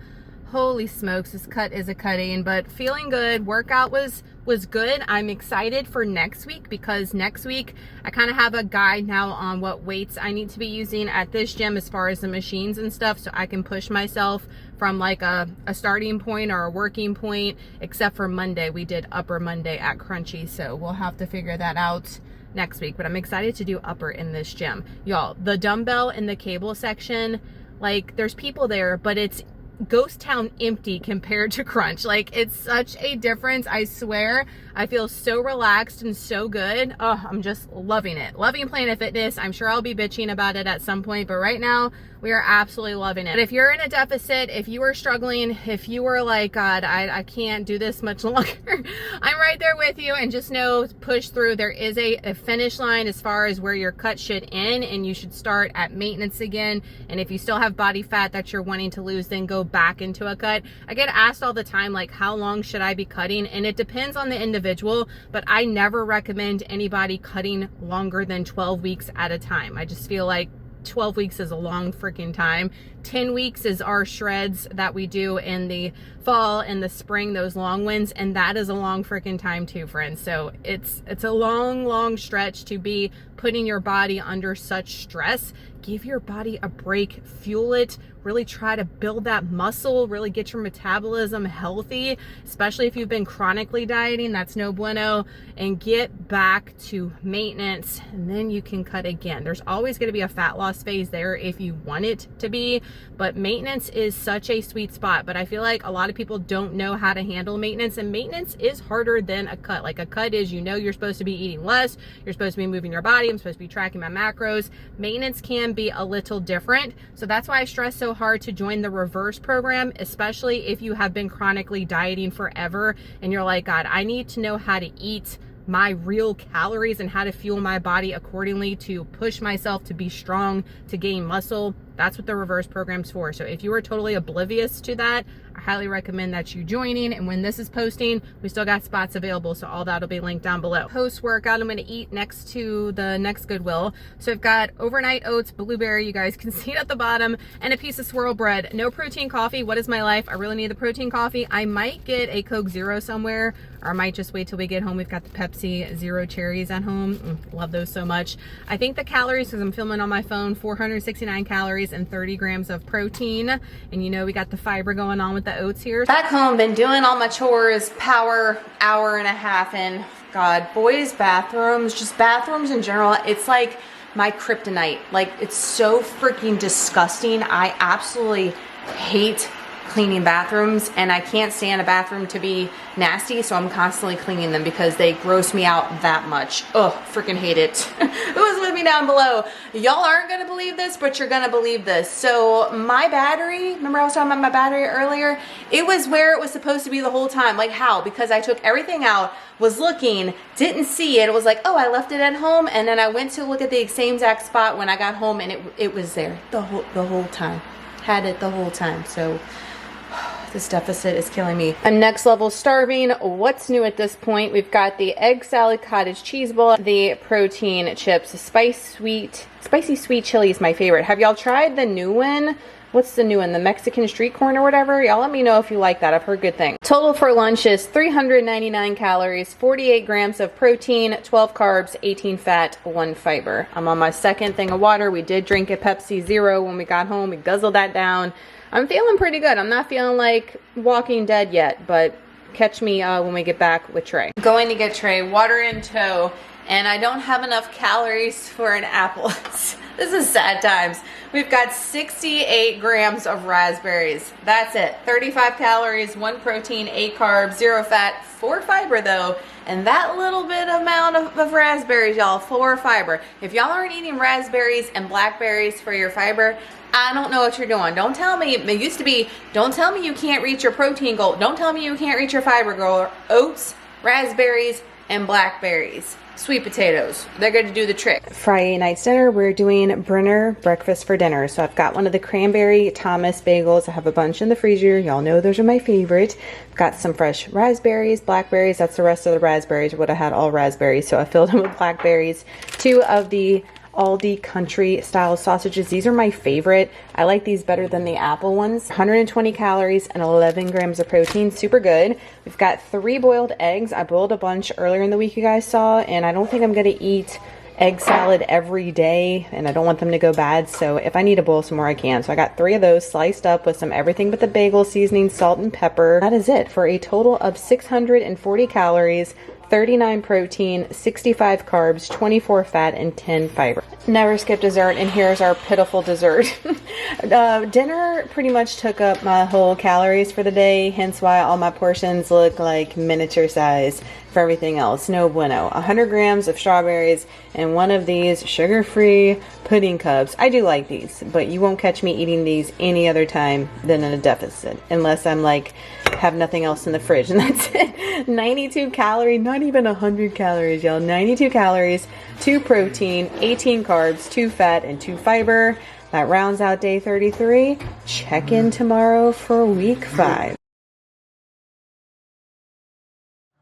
S2: Holy smokes, this cut is a cutting, but feeling good. Workout was good. I'm excited for next week because next week I kind of have a guide now on what weights I need to be using at this gym as far as the machines and stuff, so I can push myself from like a starting point or a working point, except for Monday. We did upper Monday at Crunchy, so we'll have to figure that out next week. But I'm excited to do upper in this gym. Y'all, the dumbbell in the cable section, like there's people there, but it's ghost town empty compared to Crunch. Like, it's such a difference. I swear, I feel so relaxed and so good. Oh, I'm just loving it. Loving Planet Fitness. I'm sure I'll be bitching about it at some point, but right now we are absolutely loving it. But if you're in a deficit, if you are struggling, if you are like, God, I can't do this much longer, I'm right there with you. And just know, push through. There is a finish line as far as where your cut should end, and you should start at maintenance again. And if you still have body fat that you're wanting to lose, then go back into a cut. I get asked all the time, like, how long should I be cutting? And it depends on the individual, but I never recommend anybody cutting longer than 12 weeks at a time. I just feel like 12 weeks is a long freaking time. 10 weeks is our shreds that we do in the fall and the spring, those long ones, and that is a long freaking time too, friends. So it's a long stretch to be putting your body under such stress. Give your body a break, fuel it, really try to build that muscle, really get your metabolism healthy, especially if you've been chronically dieting. That's no bueno. And get back to maintenance, and then you can cut again. There's always going to be a fat loss phase there if you want it to be, but maintenance is such a sweet spot. But I feel like a lot of people don't know how to handle maintenance, and maintenance is harder than a cut. Like, a cut is, you know, you're supposed to be eating less, you're supposed to be moving your body, I'm supposed to be tracking my macros. Maintenance can be a little different, so that's why I stress so hard to join the reverse program, especially if you have been chronically dieting forever and you're like, God, I need to know how to eat my real calories and how to fuel my body accordingly to push myself to be strong, to gain muscle. That's what the reverse program's for. So if you are totally oblivious to that, I highly recommend that you joining. And when this is posting, we still got spots available. So all that'll be linked down below. Post workout, I'm going to eat next to the next Goodwill. So I've got overnight oats, blueberry, you guys can see it at the bottom, and a piece of swirl bread. No protein coffee. What is my life? I really need the protein coffee. I might get a Coke Zero somewhere, or I might just wait till we get home. We've got the Pepsi Zero cherries at home. Love those so much. I think the calories, because I'm filming on my phone, 469 calories and 30 grams of protein. And you know, we got the fiber going on with the oats here. Back home, been doing all my chores, power hour and a half in. God, boys' bathrooms, just bathrooms in general, it's like my kryptonite. Like, it's so freaking disgusting. I absolutely hate cleaning bathrooms, and I can't stand a bathroom to be nasty, so I'm constantly cleaning them because they gross me out that much. Ugh, freaking hate it. Who's with me down below? Y'all aren't gonna believe this, but you're gonna believe this. So my battery, remember I was talking about my battery earlier? It was where it was supposed to be the whole time. Like how? Because I took everything out, was looking, didn't see it. It was like, oh, I left it at home, and then I went to look at the same exact spot when I got home, and it was there the whole time. Had it the whole time. So this deficit is killing me. I'm next level starving. What's new at this point? We've got the egg salad cottage cheese bowl, the protein chips, spicy sweet chili is my favorite. Have y'all tried the new one? What's the new one? The Mexican street corn or whatever? Y'all let me know if you like that. I've heard good things. Total for lunch is 399 calories, 48 grams of protein, 12 carbs, 18 fat, 1 fiber. I'm on my second thing of water. We did drink a Pepsi Zero when we got home. We guzzled that down. I'm feeling pretty good. I'm not feeling like Walking Dead yet, but catch me when we get back with Trey. Going to get Trey, water in tow, and I don't have enough calories for an apple. This is sad times. We've got 68 grams of raspberries. That's it. 35 calories, 1 protein, 8 carbs, 0 fat, 4 fiber though. And that little bit amount of raspberries, y'all, 4 fiber. If y'all aren't eating raspberries and blackberries for your fiber, I don't know what you're doing. Don't tell me, it used to be, don't tell me you can't reach your protein goal. Don't tell me you can't reach your fiber goal. Oats, raspberries, and blackberries. Sweet potatoes, they're going to do the trick. Friday night's dinner, we're doing Brenner breakfast for dinner. So I've got one of the cranberry Thomas bagels. I have a bunch in the freezer. Y'all know those are my favorite. I've got some fresh raspberries, blackberries. That's the rest of the raspberries. Would have had all raspberries, so I filled them with blackberries. 2 of the Aldi country style sausages. These are my favorite. I like these better than the apple ones. 120 calories and 11 grams of protein. Super good. We've got 3 boiled eggs. I boiled a bunch earlier in the week, you guys saw, and I don't think I'm going to eat egg salad every day, and I don't want them to go bad, so if I need to boil some more I can. So I got 3 of those sliced up with some everything but the bagel seasoning, salt and pepper. That is it for a total of 640 calories, 39 protein, 65 carbs, 24 fat, and 10 fiber. Never skip dessert, and here's our pitiful dessert. Dinner pretty much took up my whole calories for the day, hence why all my portions look like miniature size for everything else. No bueno. 100 grams of strawberries and 1 of these sugar-free pudding cups. I do like these, but you won't catch me eating these any other time than in a deficit, unless I'm like have nothing else in the fridge, and that's it. 92 calories, not even 100 calories, y'all. 92 calories, 2 protein, 18 carbs, 2 fat, and 2 fiber. That rounds out day 33. Check in tomorrow for week 5.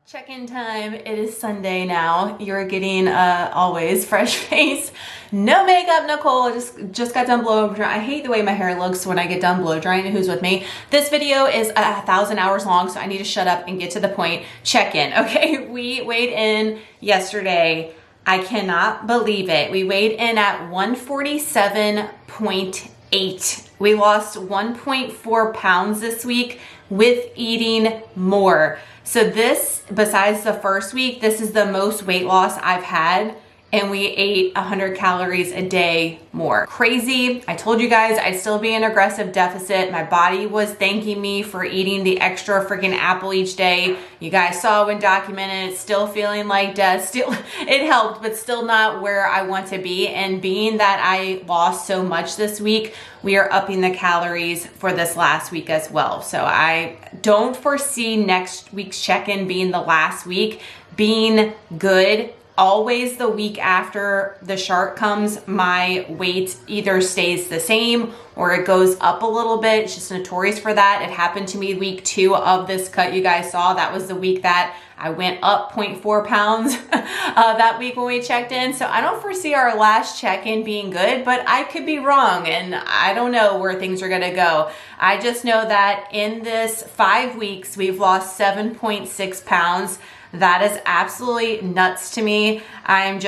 S2: Check-in time. It is Sunday now. You're getting always fresh face, no makeup. Nicole just got done blow dry. I hate the way my hair looks when I get done blow drying. Who's with me? This video is 1,000 hours long, so I need to shut up and get to the point. Check-in. Okay, we weighed in yesterday. I cannot believe it. We weighed in at 147.8. We lost 1.4 pounds this week with eating more. So this, besides the first week, this is the most weight loss I've had, and we ate 100 calories a day more. Crazy. I told you guys I'd still be in aggressive deficit. My body was thanking me for eating the extra freaking apple each day. You guys saw when documented, still feeling like death. Still, it helped, but still not where I want to be. And being that I lost so much this week, we are upping the calories for this last week as well. So I don't foresee next week's check-in being the last week. being good. Always the week after the shark comes, my weight either stays the same or it goes up a little bit. It's just notorious for that. It happened to me week 2 of this cut you guys saw. That was the week that I went up 0.4 pounds that week when we checked in. So I don't foresee our last check-in being good, but I could be wrong and I don't know where things are gonna go. I just know that in this 5 weeks, we've lost 7.6 pounds. That is absolutely nuts to me. I'm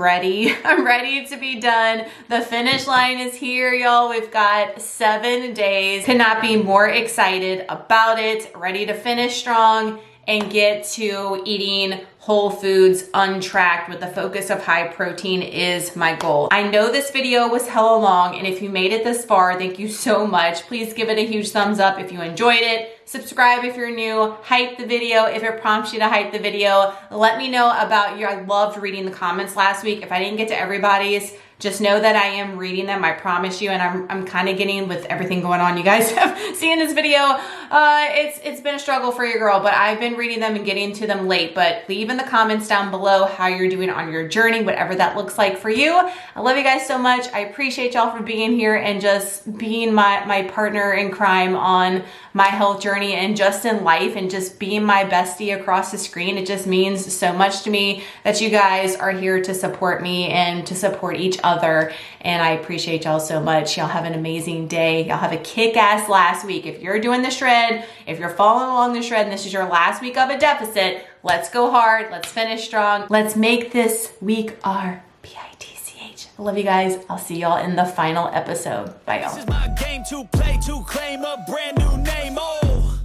S2: ready. I'm ready to be done. The finish line is here, y'all. We've got 7 days. Could not be more excited about it. Ready to finish strong and get to eating whole foods untracked with the focus of high protein is my goal. I know this video was hella long, and if you made it this far, thank you so much. Please give it a huge thumbs up if you enjoyed it. Subscribe if you're new, hype the video if it prompts you to hype the video. Let me know about I loved reading the comments last week. If I didn't get to everybody's, just know that I am reading them, I promise you, and I'm kind of getting with everything going on. You guys have seen this video. It's been a struggle for your girl, but I've been reading them and getting to them late. But leave in the comments down below how you're doing on your journey, whatever that looks like for you. I love you guys so much. I appreciate y'all for being here and just being my partner in crime on my health journey and just in life, and just being my bestie across the screen. It just means so much to me that you guys are here to support me and to support each other, and I appreciate y'all so much. Y'all have an amazing day. Y'all have a kick-ass last week. If you're doing the shred, if you're following along the shred and this is your last week of a deficit, let's go hard. Let's finish strong. Let's make this week our PEScience. I love you guys. I'll see y'all in the final episode. Bye, y'all.
S1: This is my game to play to claim a brand new name. Oh,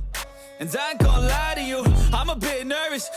S1: and I ain't gonna lie to you, I'm a bit nervous.